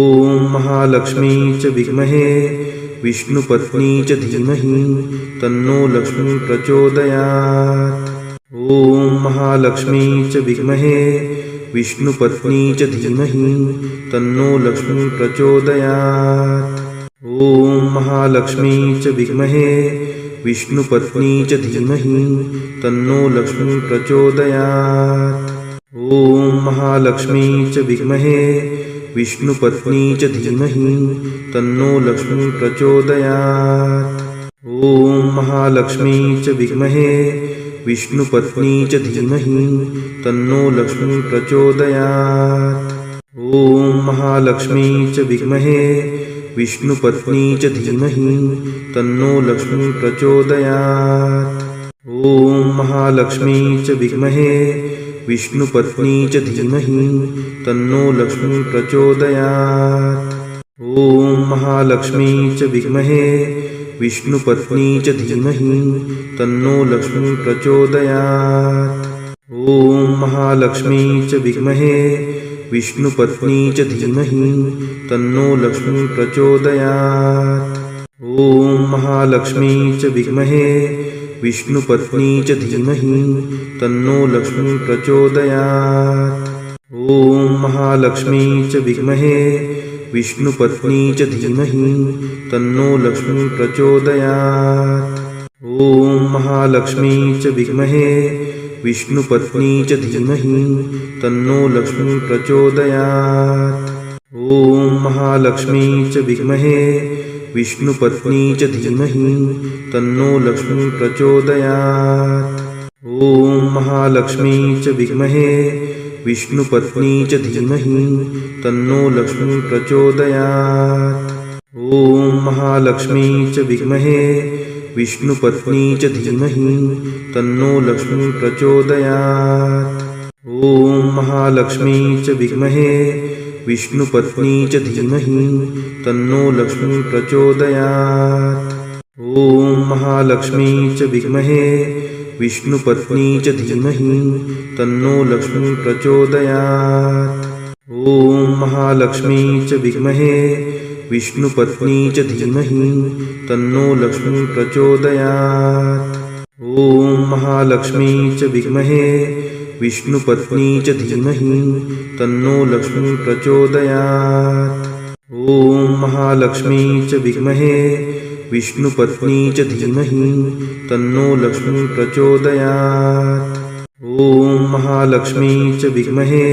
ॐ महालक्ष्मी च विद्महे विष्णुपत्नी च धीमहि तन्नो लक्ष्मी प्रचोदयात्। ॐ महालक्ष्मी च विद्महे विष्णुपत्नी च धीमहि तन्नो लक्ष्मी प्रचोदयात्। ॐ महालक्ष्मी च विद्महे विष्णुपत्नी च धीमहि तन्नो लक्ष्मी प्रचोदयात्। ॐ महालक्ष्मी च विद्महे विष्णुपत्नी च धीमहि तन्नो लक्ष्मी प्रचोदयात्। ॐ महालक्ष्मी च विद्महे विष्णुपत्नी च धीमहि तन्नो लक्ष्मी प्रचोदयात्। ॐ महालक्ष्मी च विद्महे विष्णुपत्नी च धीमहि तन्नो लक्ष्मी प्रचोदयात्। ॐ महालक्ष्मी च विद्महे विष्णुपत्नी च धीमहि तन्नो लक्ष्मी प्रचोदयात्। ॐ महालक्ष्मी च विद्महे विष्णुपत्नी च धीमहि तन्नो लक्ष्मी प्रचोदयात्। ॐ महालक्ष्मी च विद्महे विष्णुपत्नी च धीमहि तन्नो लक्ष्मी प्रचोदयात्। ॐ महालक्ष्मी च विद्महे विष्णुपत्नी च धीमहि तन्नो लक्ष्मी प्रचोदयात्। ॐ महालक्ष्मी च विद्महे विष्णुपत्नी च धीमहि तन्नो लक्ष्मी प्रचोदयात्। ॐ महालक्ष्मी च विद्महे विष्णुपत्नी च धीमहि तन्नो लक्ष्मी प्रचोदयात्। ॐ महालक्ष्मी च विद्महे विष्णुपत्नी च धीमहि तन्नो लक्ष्मी प्रचोदयात्। ॐ महालक्ष्मी च विद्महे विष्णुपत्नी च धीमहि तन्नो लक्ष्मी प्रचोदयात्। ॐ महालक्ष्मी च विद्महे विष्णुपत्नी च धीमहि तन्नो लक्ष्मी प्रचोदयात्। ॐ महालक्ष्मी च विद्महे विष्णुपत्नी च धीमहि तन्नो लक्ष्मी प्रचोदयात्। ॐ महालक्ष्मी च विद्महे विष्णुपत्नी च धीमहि तन्नो लक्ष्मी प्रचोदयात्। ॐ महालक्ष्मी च विद्महे विष्णुपत्नी च धीमहि तन्नो लक्ष्मी प्रचोदयात्। ॐ महालक्ष्मी च विद्महे विष्णुपत्नी च धीमहि तन्नो लक्ष्मी प्रचोदयात्। ॐ महालक्ष्मी च विद्महे विष्णुपत्नी च धीमहि तन्नो लक्ष्मी प्रचोदयात्। ॐ महालक्ष्मी च विद्महे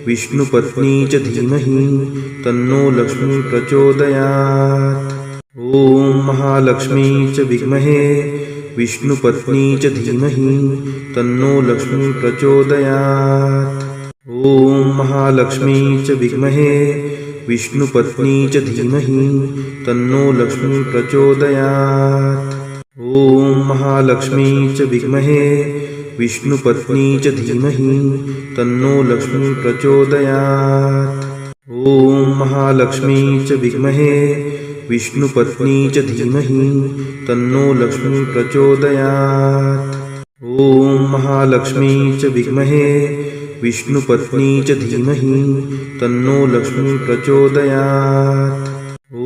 विष्णुपत्नी च धीमहि तन्नो लक्ष्मी प्रचोदयात्। ॐ महालक्ष्मी च विद्महे विष्णुपत्नी च धीमहि तन्नो लक्ष्मी प्रचोदयात्। ॐ महालक्ष्मी च विद्महे विष्णुपत्नी च धीमहि तन्नो लक्ष्मी प्रचोदयात्। ॐ महालक्ष्मी च विद्महे विष्णुपत्नी च धीमहि तन्नो लक्ष्मी प्रचोदयात्। ॐ महालक्ष्मी च विद्महे विष्णुपत्नी च धीमहि तन्नो लक्ष्मी प्रचोदयात्। ॐ महालक्ष्मी च विद्महे विष्णुपत्नी च धीमहि तन्नो लक्ष्मी प्रचोदयात्।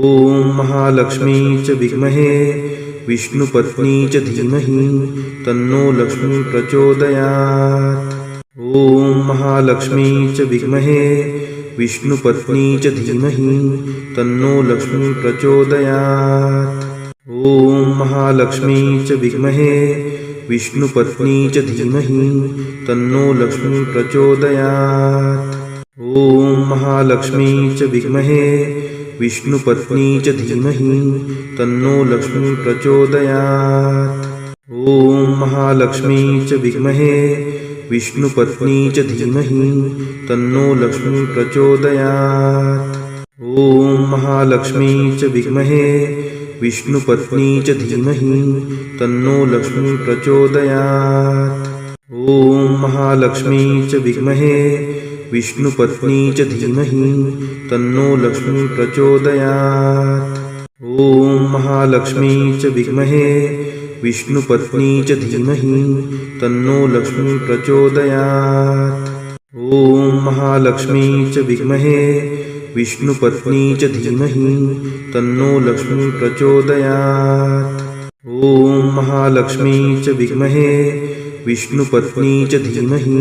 ॐ महालक्ष्मी च विद्महे विष्णुपत्नी च धीमहि तन्नो लक्ष्मी प्रचोदयात्। ॐ महालक्ष्मी च विद्महे विष्णुपत्नी च धीमहि तन्नो लक्ष्मी प्रचोदयात्। ॐ महालक्ष्मी च विद्महे विष्णुपत्नी च धीमहि तन्नो लक्ष्मी प्रचोदयात्। ॐ महालक्ष्मी च विद्महे विष्णुपत्नी च धीमहि तन्नो लक्ष्मी प्रचोदयात्। ॐ महालक्ष्मी च विद्महे विष्णुपत्नी च धीमहि तन्नो लक्ष्मी प्रचोदयात्। ॐ महालक्ष्मी च विद्महे विष्णुपत्नी च धीमहि तन्नो लक्ष्मी प्रचोदयात्। ॐ महालक्ष्मी च विद्महे विष्णुपत्नी च धीमहि तन्नो लक्ष्मी प्रचोदयात्। ॐ महालक्ष्मी च विद्महे विष्णुपत्नी च धीमहि तन्नो लक्ष्मी प्रचोदयात्। ॐ महालक्ष्मी च विद्महे विष्णुपत्नी च धीमहि तन्नो लक्ष्मी प्रचोदयात्। ॐ महालक्ष्मी च विद्महे विष्णुपत्नी च धीमहि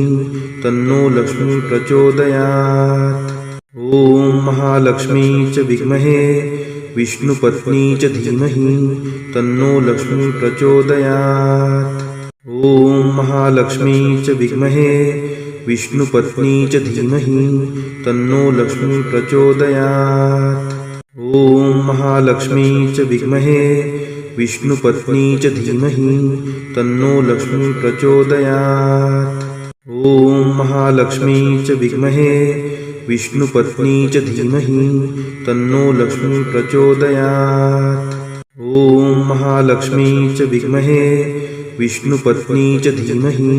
तन्नो लक्ष्मी प्रचोदयात्। ॐ महालक्ष्मी च विद्महे विष्णुपत्नी च धीमहि तन्नो लक्ष्मी प्रचोदयात्। ॐ महालक्ष्मी च विद्महे विष्णुपत्नी च धीमहि तन्नो लक्ष्मी प्रचोदयात्। ॐ महालक्ष्मी च विद्महे विष्णुपत्नी च धीमहि तन्नो लक्ष्मी प्रचोदयात्। ॐ महालक्ष्मी च विद्महे विष्णुपत्नी च धीमहि तन्नो लक्ष्मी प्रचोदयात्। ॐ महालक्ष्मी च विद्महे विष्णुपत्नी च धीमहि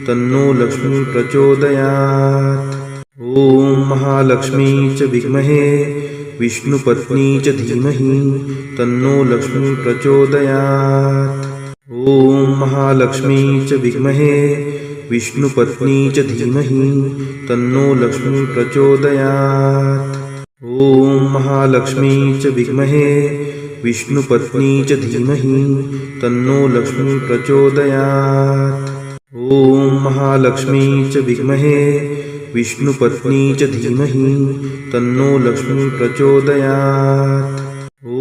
तन्नो लक्ष्मी प्रचोदयात्। ॐ महालक्ष्मी च विद्महे विष्णुपत्नी च धीमहि तन्नो लक्ष्मी प्रचोदयात्। ॐ महालक्ष्मी च विद्महे विष्णुपत्नी च धीमहि तन्नो लक्ष्मी प्रचोदयात्। ॐ महालक्ष्मी च विद्महे विष्णुपत्नी च धीमहि तन्नो लक्ष्मी प्रचोदयात्। ॐ महालक्ष्मी च विद्महे विष्णुपत्नी च धीमहि तन्नो लक्ष्मी प्रचोदयात्।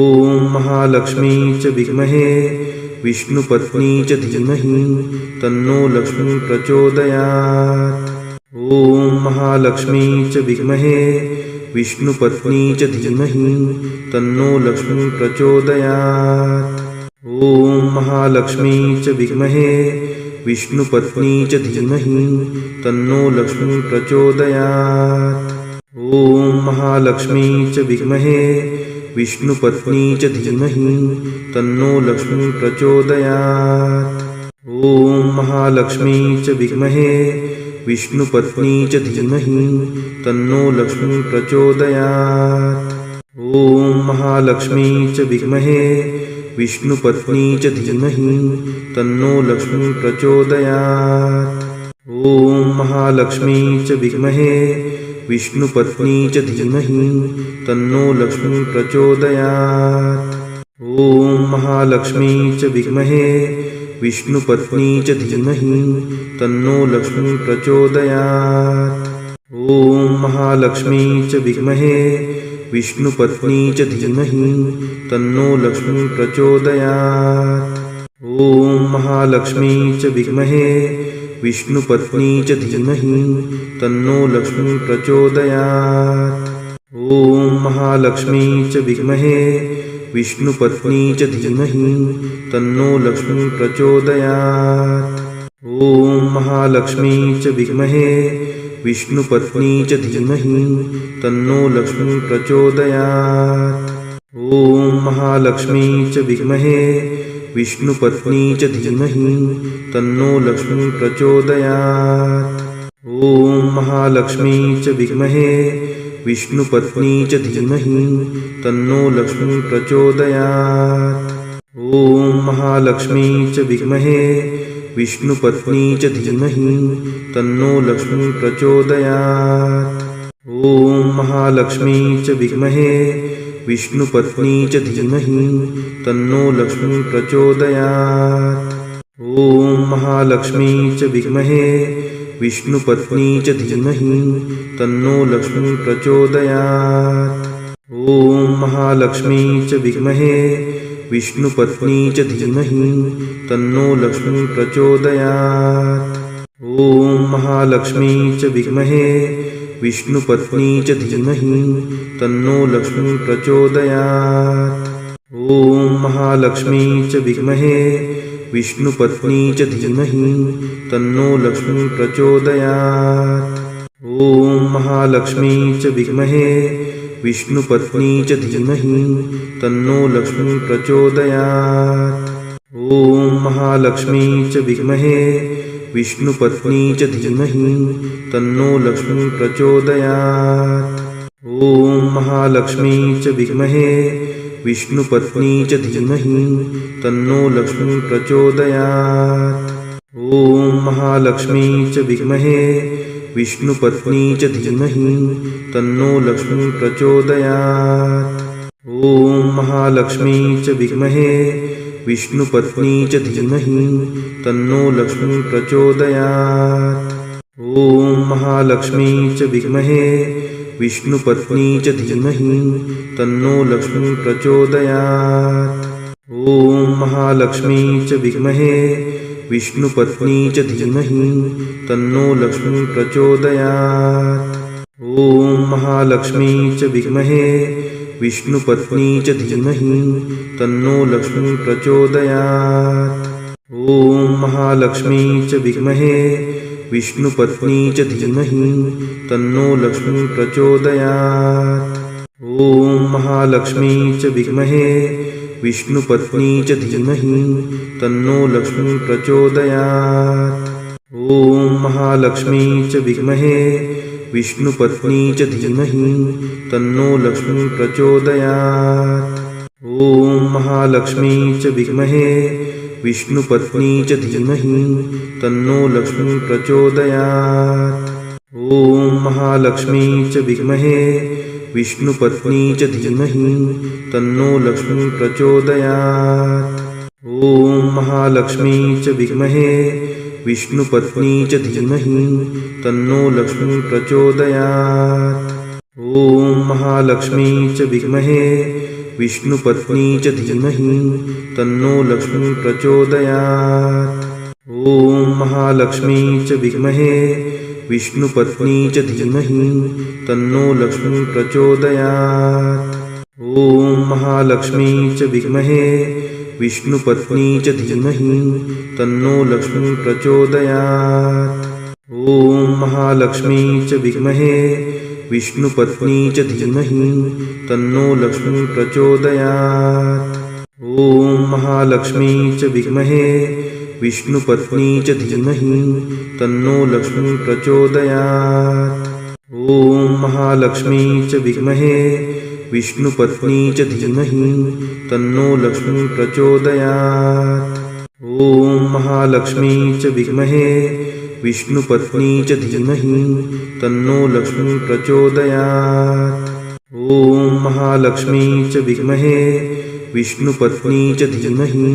ॐ महालक्ष्मी च विद्महे विष्णुपत्नी च धीमहि तन्नो लक्ष्मी प्रचोदयात्। ॐ महालक्ष्मी च विद्महे विष्णुपत्नी च धीमहि तन्नो लक्ष्मी प्रचोदयात्। ॐ महालक्ष्मी च विद्महे विष्णुपत्नी च धीमहि तन्नो लक्ष्मी प्रचोदयात्। ॐ महालक्ष्मी च विद्महे विष्णुपत्नी च धीमहि तन्नो लक्ष्मी प्रचोदयात्। ॐ महालक्ष्मी च विद्महे विष्णुपत्नी च धीमहि तन्नो लक्ष्मी प्रचोदयात्। ॐ महालक्ष्मी च विद्महे विष्णुपत्नी च धीमहि तन्नो लक्ष्मी प्रचोदयात्। ॐ महालक्ष्मी च विद्महे विष्णुपत्नी च धीमहि तन्नो लक्ष्मी प्रचोदयात्। ॐ महालक्ष्मी च विद्महे विष्णुपत्नी च धीमहि तन्नो लक्ष्मी प्रचोदयात्। ॐ महालक्ष्मी च विद्महे विष्णुपत्नी च धीमहि तन्नो लक्ष्मी प्रचोदयात्। ॐ महालक्ष्मी च विद्महे विष्णुपत्नी च धीमहि तन्नो लक्ष्मी प्रचोदयात्। ॐ महालक्ष्मी च विद्महे विष्णुपत्नी च धीमहि तन्नो लक्ष्मी प्रचोदयात्। ॐ महालक्ष्मी च विद्महे विष्णुपत्नी च धीमहि तन्नो लक्ष्मी प्रचोदयात्। ॐ महालक्ष्मी च विद्महे विष्णुपत्नी च धीमहि तन्नो लक्ष्मी प्रचोदयात्। ॐ महालक्ष्मी च विद्महे विष्णुपत्नी च धीमहि तन्नो लक्ष्मी प्रचोदयात्। ॐ महालक्ष्मी च विद्महे विष्णुपत्नी च धीमहि तन्नो लक्ष्मी प्रचोदयात्। ॐ महालक्ष्मी च विद्महे विष्णुपत्नी च धीमहि तन्नो लक्ष्मी प्रचोदयात्। ॐ महालक्ष्मी च विद्महे विष्णुपत्नी च धीमहि तन्नो लक्ष्मी प्रचोदयात्। ॐ महालक्ष्मी च विद्महे विष्णुपत्नी च धीमहि तन्नो लक्ष्मी प्रचोदयात्। ॐ महालक्ष्मी च विद्महे विष्णुपत्नी च धीमहि तन्नो लक्ष्मी प्रचोदयात्। ॐ महालक्ष्मी च विद्महे विष्णुपत्नी च धीमहि तन्नो लक्ष्मी प्रचोदयात्। ॐ महालक्ष्मी च विद्महे विष्णुपत्नी च धीमहि तन्नो लक्ष्मी प्रचोदयात्। ॐ महालक्ष्मी च विद्महे विष्णुपत्नी च धीमहि तन्नो लक्ष्मी प्रचोदयात्। ॐ महालक्ष्मी च विद्महे विष्णुपत्नी च धीमहि तन्नो लक्ष्मी प्रचोदयात्। ॐ महालक्ष्मी च विद्महे विष्णुपत्नी च धीमहि तन्नो लक्ष्मी प्रचोदयात्। ॐ महालक्ष्मी च विद्महे विष्णुपत्नी च धीमहि तन्नो लक्ष्मी प्रचोदयात्। ॐ महालक्ष्मी च विद्महे विष्णुपत्नी च धीमहि तन्नो लक्ष्मी प्रचोदयात्। ॐ महालक्ष्मी च विद्महे विष्णुपत्नी च धीमहि तन्नो लक्ष्मी प्रचोदयात्। ॐ महालक्ष्मी च विद्महे विष्णुपत्नी च धीमहि तन्नो लक्ष्मी प्रचोदयात्। ॐ महालक्ष्मी च विद्महे विष्णुपत्नी च धीमहि तन्नो लक्ष्मी प्रचोदयात्। ॐ महालक्ष्मी च विद्महे विष्णुपत्नी च धीमहि तन्नो लक्ष्मी प्रचोदयात्। ॐ महालक्ष्मी च विद्महे विष्णुपत्नी च धीमहि तन्नो लक्ष्मी प्रचोदयात्। ॐ महालक्ष्मी च विद्महे विष्णुपत्नी च धीमहि तन्नो लक्ष्मी प्रचोदयात्। ॐ महालक्ष्मी च विद्महे विष्णुपत्नी च धीमहि तन्नो लक्ष्मी प्रचोदयात्। ॐ महालक्ष्मी च विद्महे विष्णुपत्नी च धीमहि तन्नो लक्ष्मी प्रचोदयात्। ॐ महालक्ष्मी च विद्महे विष्णुपत्नी च धीमहि तन्नो लक्ष्मी प्रचोदयात्। ॐ महालक्ष्मी च विद्महे विष्णुपत्नी च धीमहि तन्नो लक्ष्मी प्रचोदयात्। ॐ महालक्ष्मी च विद्महे विष्णुपत्नी च धीमहि तन्नो लक्ष्मी प्रचोदयात्। ॐ महालक्ष्मी च विद्महे विष्णुपत्नी च धीमहि तन्नो लक्ष्मी प्रचोदयात्। ॐ महालक्ष्मी च विद्महे विष्णुपत्नी च धीमहि तन्नो लक्ष्मी प्रचोदयात्। ॐ महालक्ष्मी च विद्महे विष्णुपत्नी च धीमहि तन्नो लक्ष्मी प्रचोदयात्। ॐ महालक्ष्मी च विद्महे विष्णुपत्नी च धीमहि तन्नो लक्ष्मी प्रचोदयात्। ॐ महालक्ष्मी च विद्महे विष्णुपत्नी च धीमहि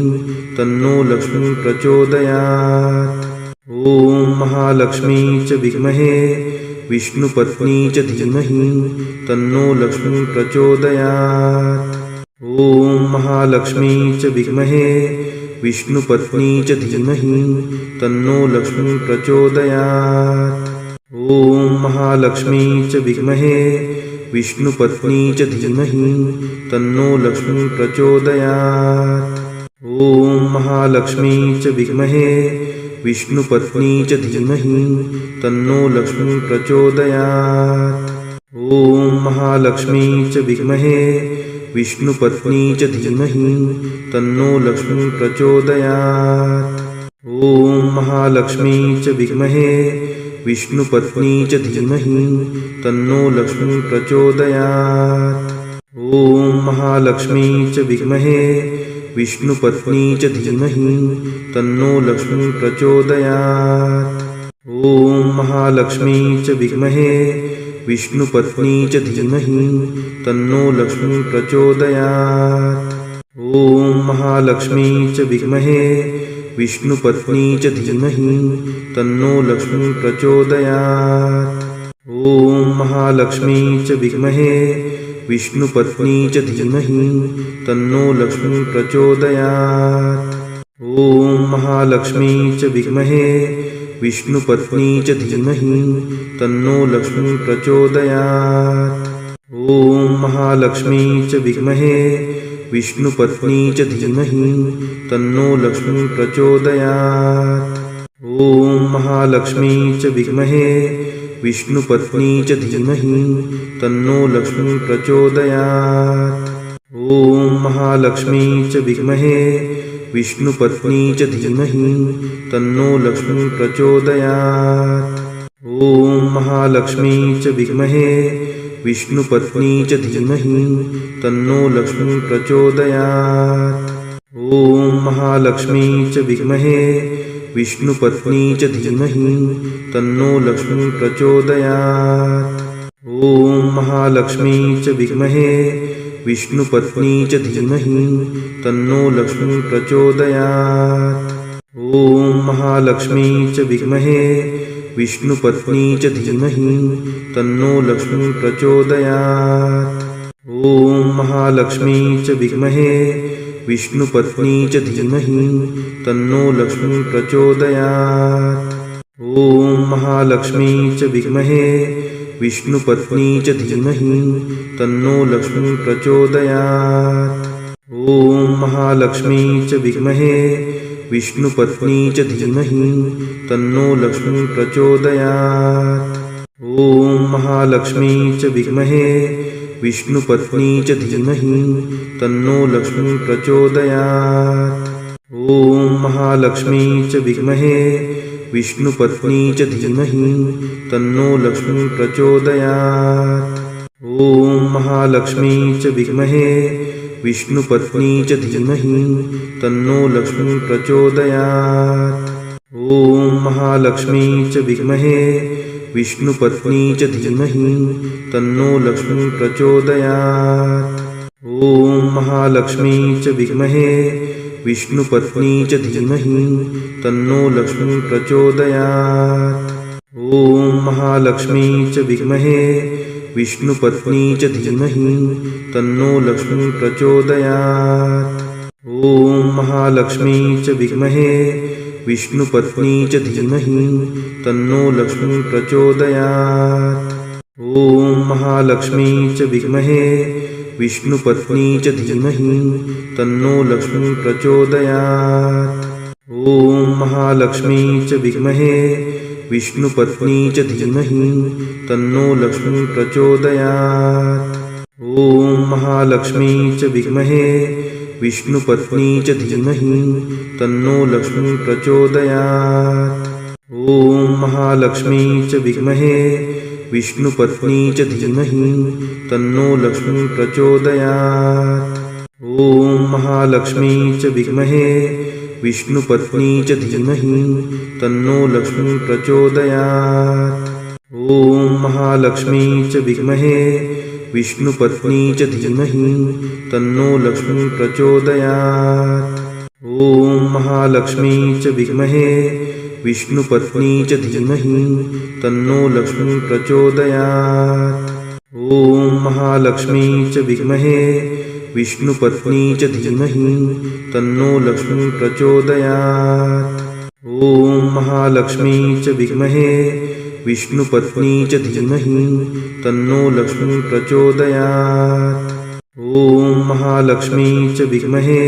तन्नो लक्ष्मी प्रचोदयात्। ॐ महालक्ष्मी च विद्महे विष्णुपत्नी च धीमहि तन्नो लक्ष्मी प्रचोदयात्। ॐ महालक्ष्मी च विद्महे विष्णुपत्नी च धीमहि तन्नो लक्ष्मी प्रचोदयात्। ॐ महालक्ष्मी च विद्महे विष्णुपत्नी च धीमहि तन्नो लक्ष्मी प्रचोदयात्। ॐ महालक्ष्मी च विद्महे विष्णुपत्नी च धीमहि तन्नो लक्ष्मी प्रचोदयात्। ॐ महालक्ष्मी च विद्महे विष्णुपत्नी च धीमहि तन्नो लक्ष्मी प्रचोदयात्। ॐ महालक्ष्मी च विद्महे विष्णुपत्नी च धीमहि तन्नो लक्ष्मी प्रचोदयात्। ॐ महालक्ष्मी च विद्महे विष्णुपत्नी च धीमहि तन्नो लक्ष्मी प्रचोदयात्। ॐ महालक्ष्मी च विद्महे विष्णुपत्नी च धीमहि तन्नो लक्ष्मी प्रचोदयात्। ॐ महालक्ष्मी च विद्महे विष्णुपत्नी च धीमहि तन्नो लक्ष्मी प्रचोदयात्। ॐ महालक्ष्मी च विद्महे विष्णुपत्नी च धीमहि तन्नो लक्ष्मी प्रचोदयात्। ॐ महालक्ष्मी च विद्महे विष्णुपत्नी च धीमहि तन्नो लक्ष्मी प्रचोदयात्। ॐ महालक्ष्मी च विद्महे विष्णुपत्नी च धीमहि तन्नो लक्ष्मी प्रचोदयात्। ॐ महालक्ष्मी च विद्महे विष्णुपत्नी च धीमहि तन्नो लक्ष्मी प्रचोदयात्। ॐ महालक्ष्मी च विद्महे विष्णुपत्नी च धीमहि तन्नो लक्ष्मी प्रचोदयात्। ॐ महालक्ष्मी च विद्महे विष्णुपत्नी च धीमहि तन्नो लक्ष्मी प्रचोदयात्। ॐ महालक्ष्मी च विद्महे विष्णुपत्नी च धीमहि तन्नो लक्ष्मी प्रचोदयात्। ॐ महालक्ष्मी च विद्महे विष्णुपत्नी च धीमहि तन्नो लक्ष्मी प्रचोदयात्। ॐ महालक्ष्मी च विद्महे विष्णुपत्नी च धीमहि तन्नो लक्ष्मी प्रचोदयात्। ॐ महालक्ष्मी च विद्महे विष्णुपत्नी च धीमहि तन्नो लक्ष्मी प्रचोदयात्। ॐ महालक्ष्मी च विद्महे विष्णुपत्नी च धीमहि तन्नो लक्ष्मी प्रचोदयात्। ॐ महालक्ष्मी च विद्महे विष्णुपत्नी च धीमहि तन्नो लक्ष्मी प्रचोदयात्। ॐ महालक्ष्मी च विद्महे विष्णुपत्नी च धीमहि तन्नो लक्ष्मी प्रचोदयात्। ॐ महालक्ष्मी च विद्महे विष्णुपत्नी च धीमहि तन्नो लक्ष्मी प्रचोदयात्। ॐ महालक्ष्मी च विद्महे विष्णुपत्नी च धीमहि तन्नो लक्ष्मी प्रचोदयात्। ॐ महालक्ष्मी च विद्महे विष्णुपत्नी च धीमहि तन्नो लक्ष्मी प्रचोदयात्। ॐ महालक्ष्मी च विद्महे विष्णुपत्नी च धीमहि तन्नो लक्ष्मी प्रचोदयात्। ॐ महालक्ष्मी च विद्महे विष्णुपत्नी च धीमहि तन्नो लक्ष्मी प्रचोदयात्। ॐ महालक्ष्मी च विद्महे विष्णुपत्नी च धीमहि तन्नो लक्ष्मी प्रचोदयात्। ॐ महालक्ष्मी च विद्महे विष्णुपत्नी च धीमहि तन्नो लक्ष्मी प्रचोदयात्। ॐ महालक्ष्मी च विद्महे विष्णुपत्नी च धीमहि तन्नो लक्ष्मी प्रचोदयात्। ॐ महालक्ष्मी च विद्महे विष्णुपत्नी च धीमहि तन्नो लक्ष्मी प्रचोदयात्। ॐ महालक्ष्मी च विद्महे विष्णुपत्नी च धीमहि तन्नो लक्ष्मी प्रचोदयात्। ॐ महालक्ष्मी च विद्महे विष्णुपत्नी च धीमहि तन्नो लक्ष्मी प्रचोदयात्। ॐ महालक्ष्मी च विद्महे विष्णुपत्नी च धीमहि तन्नो लक्ष्मी प्रचोदयात्। ॐ महालक्ष्मी च विद्महे विष्णुपत्नी च धीमहि तन्नो लक्ष्मी प्रचोदयात्। ॐ महालक्ष्मी च विद्महे विष्णुपत्नी च धीमहि तन्नो लक्ष्मी प्रचोदयात्। ॐ महालक्ष्मी च विद्महे विष्णुपत्नी च धीमहि तन्नो लक्ष्मी प्रचोदयात्। ॐ महालक्ष्मी च विद्महे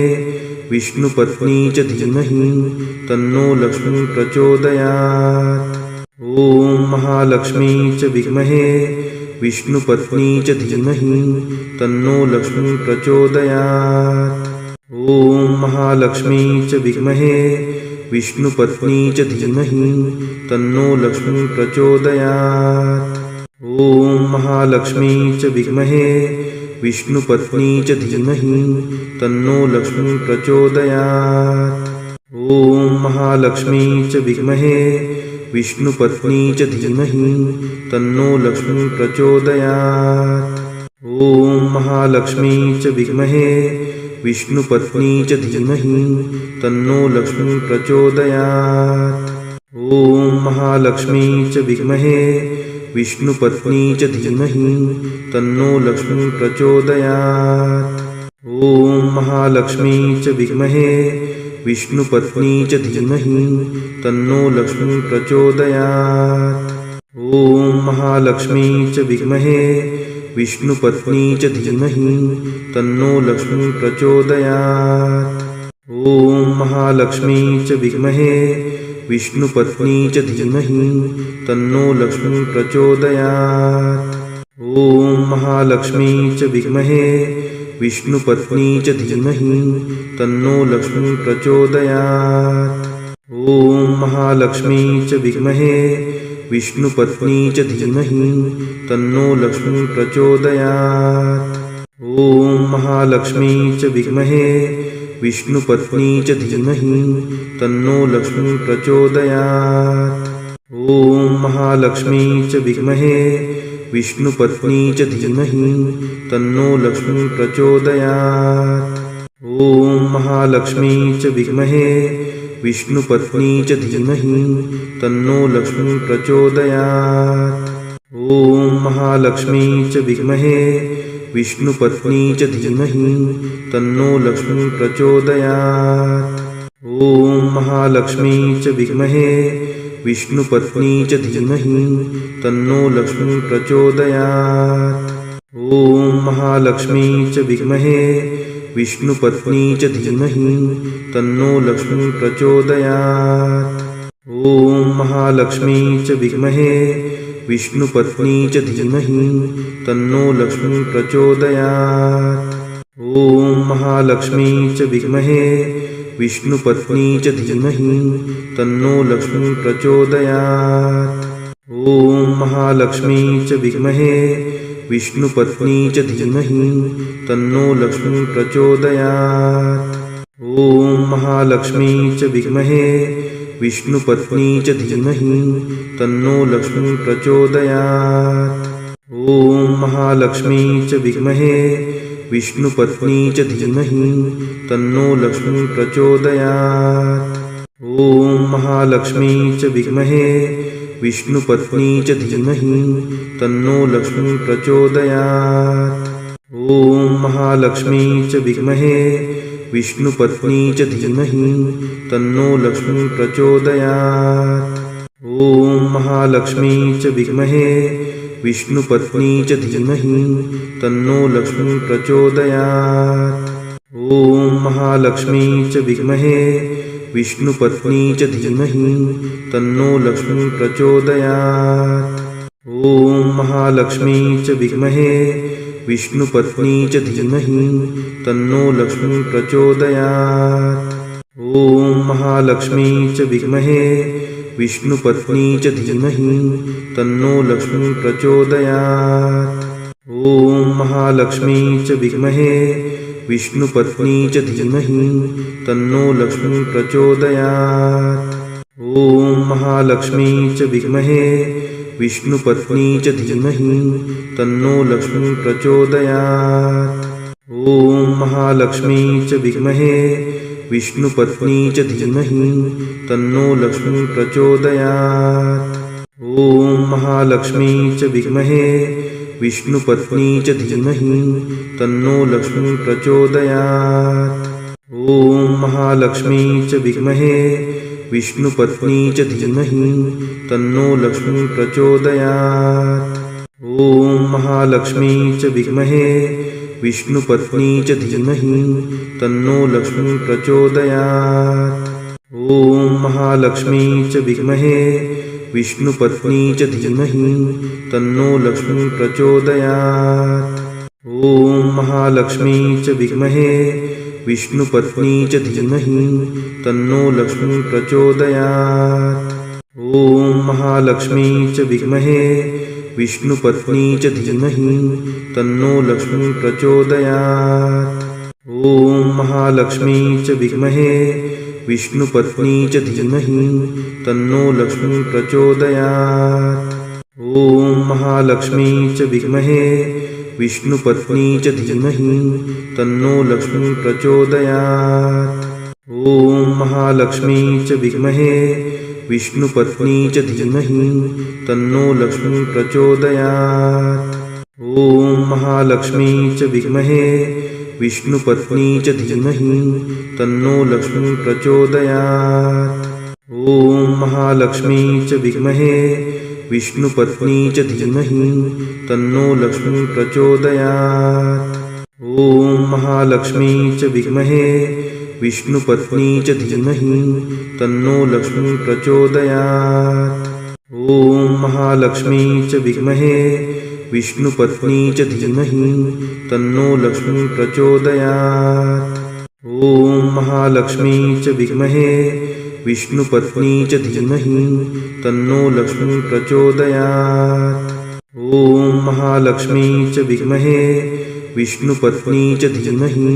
विष्णुपत्नी च धीमहि तन्नो लक्ष्मी प्रचोदयात्। ॐ महालक्ष्मी च विद्महे विष्णुपत्नी च धीमहि तन्नो लक्ष्मी प्रचोदयात्। ॐ महालक्ष्मी च विद्महे विष्णुपत्नी च धीमहि तन्नो लक्ष्मी प्रचोदयात्। ॐ महालक्ष्मी च विद्महे विष्णुपत्नी च धीमहि तन्नो लक्ष्मी प्रचोदयात्। ॐ महालक्ष्मी च विद्महे विष्णुपत्नी च धीमहि तन्नो लक्ष्मी प्रचोदयात्। ॐ महालक्ष्मी च विद्महे विष्णुपत्नी च धीमहि तन्नो लक्ष्मी प्रचोदयात्। ॐ महालक्ष्मी च विद्महे विष्णुपत्नी च धीमहि तन्नो लक्ष्मी प्रचोदयात्। ॐ महालक्ष्मी च विद्महे विष्णुपत्नी च धीमहि तन्नो लक्ष्मी प्रचोदयात्। ॐ महालक्ष्मी च विद्महे विष्णुपत्नी च धीमहि तन्नो लक्ष्मी प्रचोदयात्। ॐ महालक्ष्मी च विद्महे विष्णुपत्नी च धीमहि तन्नो लक्ष्मी प्रचोदयात्। ॐ महालक्ष्मी च विद्महे विष्णुपत्नी च धीमहि तन्नो लक्ष्मी प्रचोदयात्। ॐ महालक्ष्मी च विद्महे विष्णुपत्नी च धीमहि तन्नो लक्ष्मी प्रचोदयात्। ॐ महालक्ष्मी च विद्महे विष्णुपत्नी च धीमहि तन्नो लक्ष्मी प्रचोदयात्। ॐ महालक्ष्मी च विद्महे विष्णुपत्नी च धीमहि तन्नो लक्ष्मी प्रचोदयात्। ॐ महालक्ष्मी च विद्महे विष्णुपत्नी च धीमहि तन्नो लक्ष्मी प्रचोदयात्। ॐ महालक्ष्मी च विद्महे विष्णुपत्नी च धीमहि तन्नो लक्ष्मी प्रचोदयात्। ॐ महालक्ष्मी च विद्महे विष्णुपत्नी च धीमहि तन्नो लक्ष्मी प्रचोदयात्। ॐ महालक्ष्मी च विद्महे विष्णुपत्नी च धीमहि तन्नो लक्ष्मी प्रचोदयात्। ॐ महालक्ष्मी च विद्महे विष्णुपत्नी च धीमहि तन्नो लक्ष्मी प्रचोदयात्। ॐ महालक्ष्मी च विद्महे विष्णुपत्नी च धीमहि तन्नो लक्ष्मी प्रचोदयात्। ॐ महालक्ष्मी च विद्महे विष्णुपत्नी च धीमहि तन्नो लक्ष्मी प्रचोदयात्। ॐ महालक्ष्मी च विद्महे विष्णुपत्नी च धीमहि तन्नो लक्ष्मी प्रचोदयात्। ॐ महालक्ष्मी च विद्महे विष्णुपत्नी च धीमहि तन्नो लक्ष्मी प्रचोदयात्। ॐ महालक्ष्मी च विद्महे विष्णुपत्नी च धीमहि तन्नो लक्ष्मी प्रचोदयात्। ॐ महालक्ष्मी च विद्महे विष्णुपत्नी च धीमहि तन्नो लक्ष्मी प्रचोदयात्। ॐ महालक्ष्मी च विद्महे विष्णुपत्नी च धीमहि तन्नो लक्ष्मी प्रचोदयात्। ॐ महालक्ष्मी च विद्महे विष्णुपत्नी च धीमहि तन्नो लक्ष्मी प्रचोदयात्। ॐ महालक्ष्मी च विद्महे विष्णुपत्नी च धीमहि तन्नो लक्ष्मी प्रचोदयात्। ॐ महालक्ष्मी च विद्महे विष्णुपत्नी च धीमहि तन्नो लक्ष्मी प्रचोदयात्। ॐ महालक्ष्मी च विद्महे विष्णुपत्नी च धीमहि तन्नो लक्ष्मी प्रचोदयात्। ॐ महालक्ष्मी च विद्महे विष्णुपत्नी च धीमहि तन्नो लक्ष्मी प्रचोदयात्। ॐ महालक्ष्मी च विद्महे विष्णुपत्नी च धीमहि तन्नो लक्ष्मी प्रचोदयात्। ॐ महालक्ष्मी च विद्महे विष्णुपत्नी च धीमहि तन्नो लक्ष्मी प्रचोदयात्। ॐ महालक्ष्मी च विद्महे विष्णुपत्नी च धीमहि तन्नो लक्ष्मी प्रचोदयात्। ॐ महालक्ष्मी च विद्महे विष्णुपत्नी च धीमहि तन्नो लक्ष्मी प्रचोदयात्। ॐ महालक्ष्मी च विद्महे विष्णुपत्नी च धीमहि तन्नो लक्ष्मी प्रचोदयात्। ॐ महालक्ष्मी च विद्महे विष्णुपत्नी च धीमहि तन्नो लक्ष्मी प्रचोदयात्। ॐ महालक्ष्मी च विद्महे विष्णुपत्नी च धीमहि तन्नो लक्ष्मी प्रचोदयात्। ॐ महालक्ष्मी च विद्महे विष्णुपत्नी च धीमहि तन्नो लक्ष्मी प्रचोदयात्। ॐ महालक्ष्मी च विद्महे विष्णुपत्नी च धीमहि तन्नो लक्ष्मी प्रचोदयात्। ॐ महालक्ष्मी च विद्महे विष्णुपत्नी च धीमहि तन्नो लक्ष्मी प्रचोदयात्। ॐ महालक्ष्मी च विद्महे विष्णुपत्नी च धीमहि तन्नो लक्ष्मी प्रचोदयात्। ॐ महालक्ष्मी च विद्महे विष्णुपत्नी च धीमहि तन्नो लक्ष्मी प्रचोदयात्। ॐ महालक्ष्मी च विद्महे विष्णुपत्नी च धीमहि तन्नो लक्ष्मी प्रचोदयात्। ॐ महालक्ष्मी च विद्महे विष्णुपत्नी च धीमहि तन्नो लक्ष्मी प्रचोदयात्। ॐ महालक्ष्मी च विद्महे विष्णुपत्नी च धीमहि तन्नो लक्ष्मी प्रचोदयात्। ॐ महालक्ष्मी च विद्महे विष्णुपत्नी च धीमहि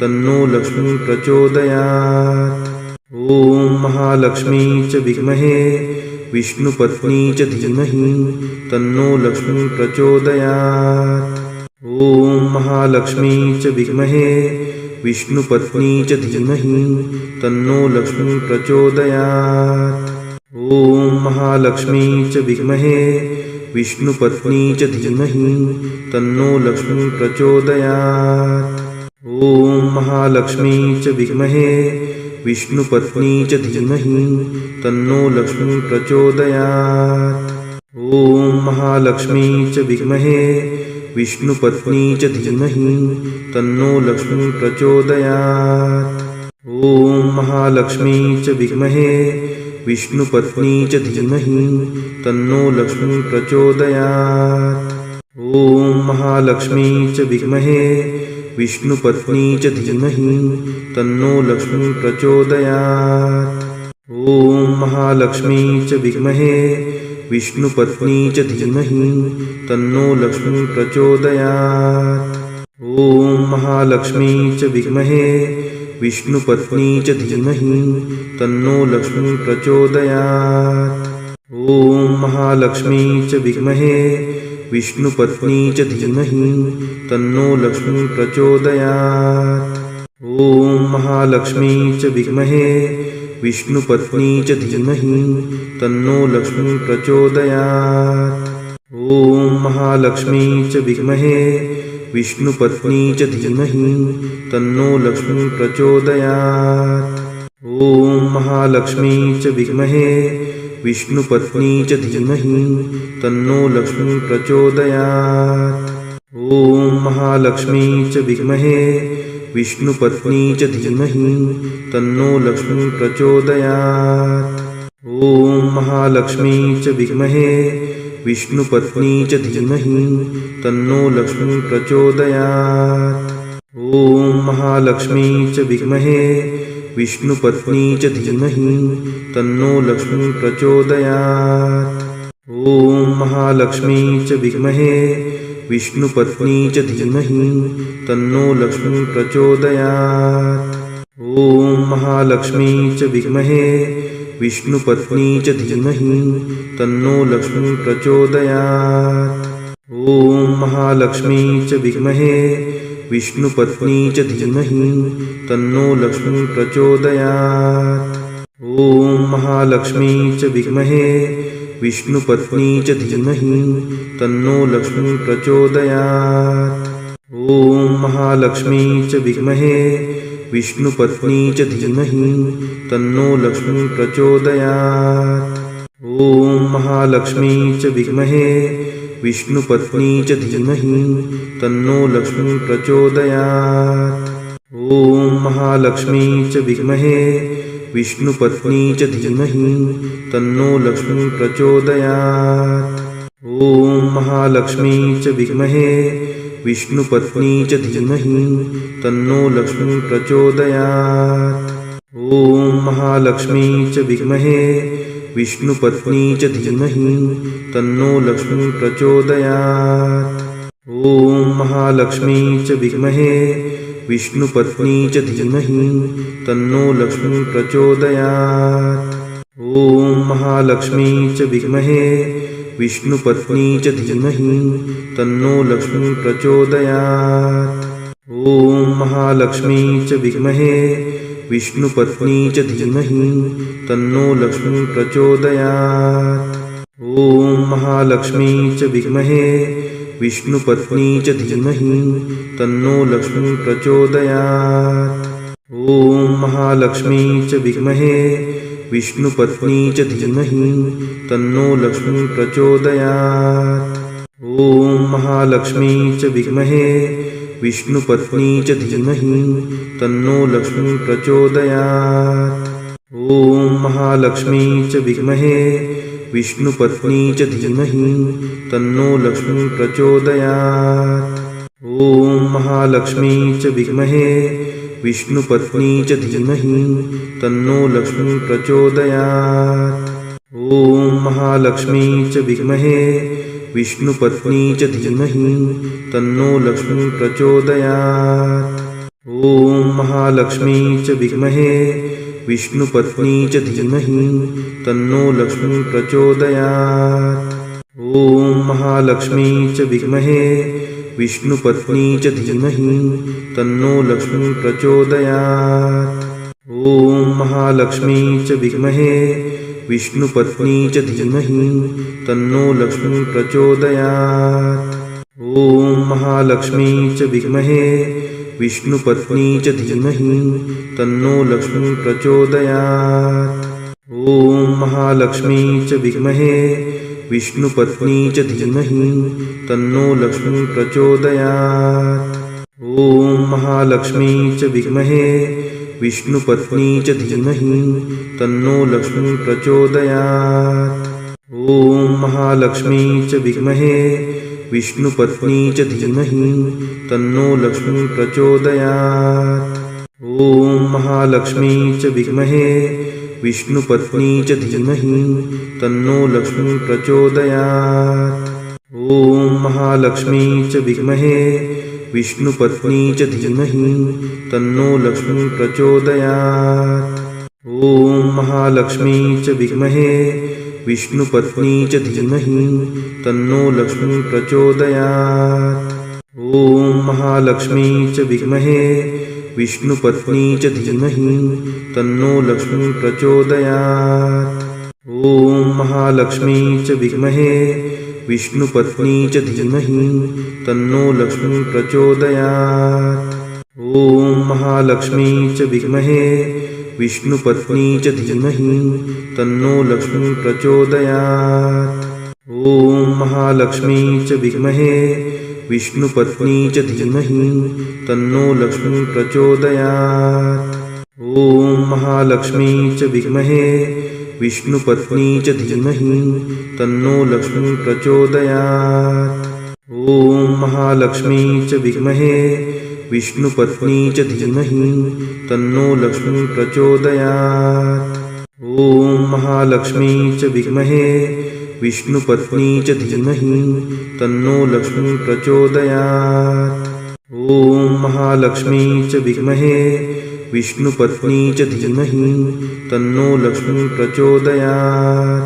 तन्नो लक्ष्मी प्रचोदयात्। ॐ महालक्ष्मी च विद्महे विष्णुपत्नी च धीमहि तन्नो लक्ष्मी प्रचोदयात्। ॐ महालक्ष्मी च विद्महे विष्णुपत्नी च धीमहि तन्नो लक्ष्मी प्रचोदयात्। ॐ महालक्ष्मी च विद्महे विष्णुपत्नी च धीमहि तन्नो लक्ष्मी प्रचोदयात्। ॐ महालक्ष्मी च विद्महे विष्णुपत्नी च धीमहि तन्नो लक्ष्मी प्रचोदयात्। ॐ महालक्ष्मी च विद्महे विष्णुपत्नी च धीमहि तन्नो लक्ष्मी प्रचोदयात्। ॐ महालक्ष्मी च विद्महे विष्णुपत्नी च धीमहि तन्नो लक्ष्मी प्रचोदयात्। ॐ महालक्ष्मी च विद्महे विष्णुपत्नी च धीमहि तन्नो लक्ष्मी प्रचोदयात्। ॐ महालक्ष्मी च विद्महे विष्णुपत्नी च धीमहि तन्नो लक्ष्मी प्रचोदयात्। ॐ महालक्ष्मी च विद्महे विष्णुपत्नी च धीमहि तन्नो लक्ष्मी प्रचोदयात्। ॐ महालक्ष्मी च विद्महे विष्णुपत्नी च धीमहि तन्नो लक्ष्मी प्रचोदयात्। ॐ महालक्ष्मी च विद्महे विष्णुपत्नी च धीमहि तन्नो लक्ष्मी प्रचोदयात्। ॐ महालक्ष्मी च विद्महे विष्णुपत्नी च धीमहि तन्नो लक्ष्मी प्रचोदयात्। ॐ महालक्ष्मी च विद्महे विष्णुपत्नी च धीमहि तन्नो लक्ष्मी प्रचोदयात्। ॐ महालक्ष्मी च विद्महे विष्णुपत्नी च धीमहि तन्नो लक्ष्मी प्रचोदयात्। ॐ महालक्ष्मी च विद्महे विष्णुपत्नी च धीमहि तन्नो लक्ष्मी प्रचोदयात्। ॐ महालक्ष्मी च विद्महे विष्णुपत्नी च धीमहि तन्नो लक्ष्मी प्रचोदयात्। ॐ महालक्ष्मी च विद्महे विष्णुपत्नी च धीमहि तन्नो लक्ष्मी प्रचोदयात्। ॐ महालक्ष्मी च विद्महे विष्णुपत्नी च धीमहि तन्नो लक्ष्मी प्रचोदयात्। ॐ महालक्ष्मी च विद्महे विष्णुपत्नी च धीमहि तन्नो लक्ष्मी प्रचोदयात्। ॐ महालक्ष्मी च विद्महे विष्णुपत्नी च धीमहि तन्नो लक्ष्मी प्रचोदयात्। ॐ महालक्ष्मी च विद्महे विष्णुपत्नी च धीमहि तन्नो लक्ष्मी प्रचोदयात्। ॐ महालक्ष्मी च विद्महे विष्णुपत्नी च धीमहि तन्नो लक्ष्मी प्रचोदयात्। ॐ महालक्ष्मी च विद्महे विष्णुपत्नी च धीमहि तन्नो लक्ष्मी प्रचोदयात्। ॐ महालक्ष्मी च विद्महे विष्णुपत्नी च धीमहि तन्नो लक्ष्मी प्रचोदयात्। ॐ महालक्ष्मी च विद्महे विष्णुपत्नी च धीमहि तन्नो लक्ष्मी प्रचोदयात्। ॐ महालक्ष्मी च विद्महे विष्णुपत्नी च धीमहि तन्नो लक्ष्मी प्रचोदयात्। ॐ महालक्ष्मी च विद्महे विष्णुपत्नी च धीमहि तन्नो लक्ष्मी प्रचोदयात्। ॐ महालक्ष्मी च विद्महे विष्णुपत्नी च धीमहि तन्नो लक्ष्मी प्रचोदयात्। ॐ महालक्ष्मी च विद्महे विष्णुपत्नी च धीमहि तन्नो लक्ष्मी प्रचोदयात्। ॐ महालक्ष्मी च विद्महे विष्णुपत्नी च धीमहि तन्नो लक्ष्मी प्रचोदयात्। ॐ महालक्ष्मी च विद्महे विष्णुपत्नी च धीमहि तन्नो लक्ष्मी प्रचोदयात्। ॐ महालक्ष्मी च विद्महे विष्णुपत्नी च धीमहि तन्नो लक्ष्मी प्रचोदयात्। ॐ महालक्ष्मी च विद्महे विष्णुपत्नी च धीमहि तन्नो लक्ष्मी प्रचोदयात्। ॐ महालक्ष्मी च विद्महे विष्णुपत्नी च धीमहि तन्नो लक्ष्मी प्रचोदयात्। ॐ महालक्ष्मी च विद्महे विष्णुपत्नी च धीमहि तन्नो लक्ष्मी प्रचोदयात्। ॐ महालक्ष्मी च विद्महे विष्णुपत्नी च धीमहि तन्नो लक्ष्मी प्रचोदयात्। ॐ महालक्ष्मी च विद्महे विष्णुपत्नी च धीमहि तन्नो लक्ष्मी प्रचोदयात्। ॐ महालक्ष्मी च विद्महे विष्णुपत्नी च धीमहि तन्नो लक्ष्मी प्रचोदयात्। ॐ महालक्ष्मी च विद्महे विष्णुपत्नी च धीमहि तन्नो लक्ष्मी प्रचोदयात्। ॐ महालक्ष्मी च विद्महे विष्णुपत्नी च धीमहि तन्नो लक्ष्मी प्रचोदयात्। ॐ महालक्ष्मी च विद्महे विष्णुपत्नी च धीमहि तन्नो लक्ष्मी प्रचोदयात्। ॐ महालक्ष्मी च विद्महे विष्णुपत्नी च धीमहि तन्नो लक्ष्मी प्रचोदयात्। ॐ महालक्ष्मी च विद्महे विष्णुपत्नी च धीमहि तन्नो लक्ष्मी प्रचोदयात्। ॐ महालक्ष्मी च विद्महे विष्णुपत्नी च धीमहि तन्नो लक्ष्मी प्रचोदयात्। ॐ महालक्ष्मी च विद्महे विष्णुपत्नी च धीमहि तन्नो लक्ष्मी प्रचोदयात्। ॐ महालक्ष्मी च विद्महे विष्णुपत्नी च धीमहि तन्नो लक्ष्मी प्रचोदयात्। ॐ महालक्ष्मी च विद्महे विष्णुपत्नी च धीमहि तन्नो लक्ष्मी प्रचोदयात्। ॐ महालक्ष्मी च विद्महे विष्णुपत्नी च धीमहि तन्नो लक्ष्मी प्रचोदयात्। ॐ महालक्ष्मी च विद्महे विष्णुपत्नी च धीमहि तन्नो लक्ष्मी प्रचोदयात्। ॐ महालक्ष्मी च विद्महे विष्णुपत्नी च धीमहि तन्नो लक्ष्मी प्रचोदयात्। ॐ महालक्ष्मी च विद्महे विष्णुपत्नी च धीमहि तन्नो लक्ष्मी प्रचोदयात्। ॐ महालक्ष्मी च विद्महे विष्णुपत्नी च धीमहि तन्नो लक्ष्मी प्रचोदयात्।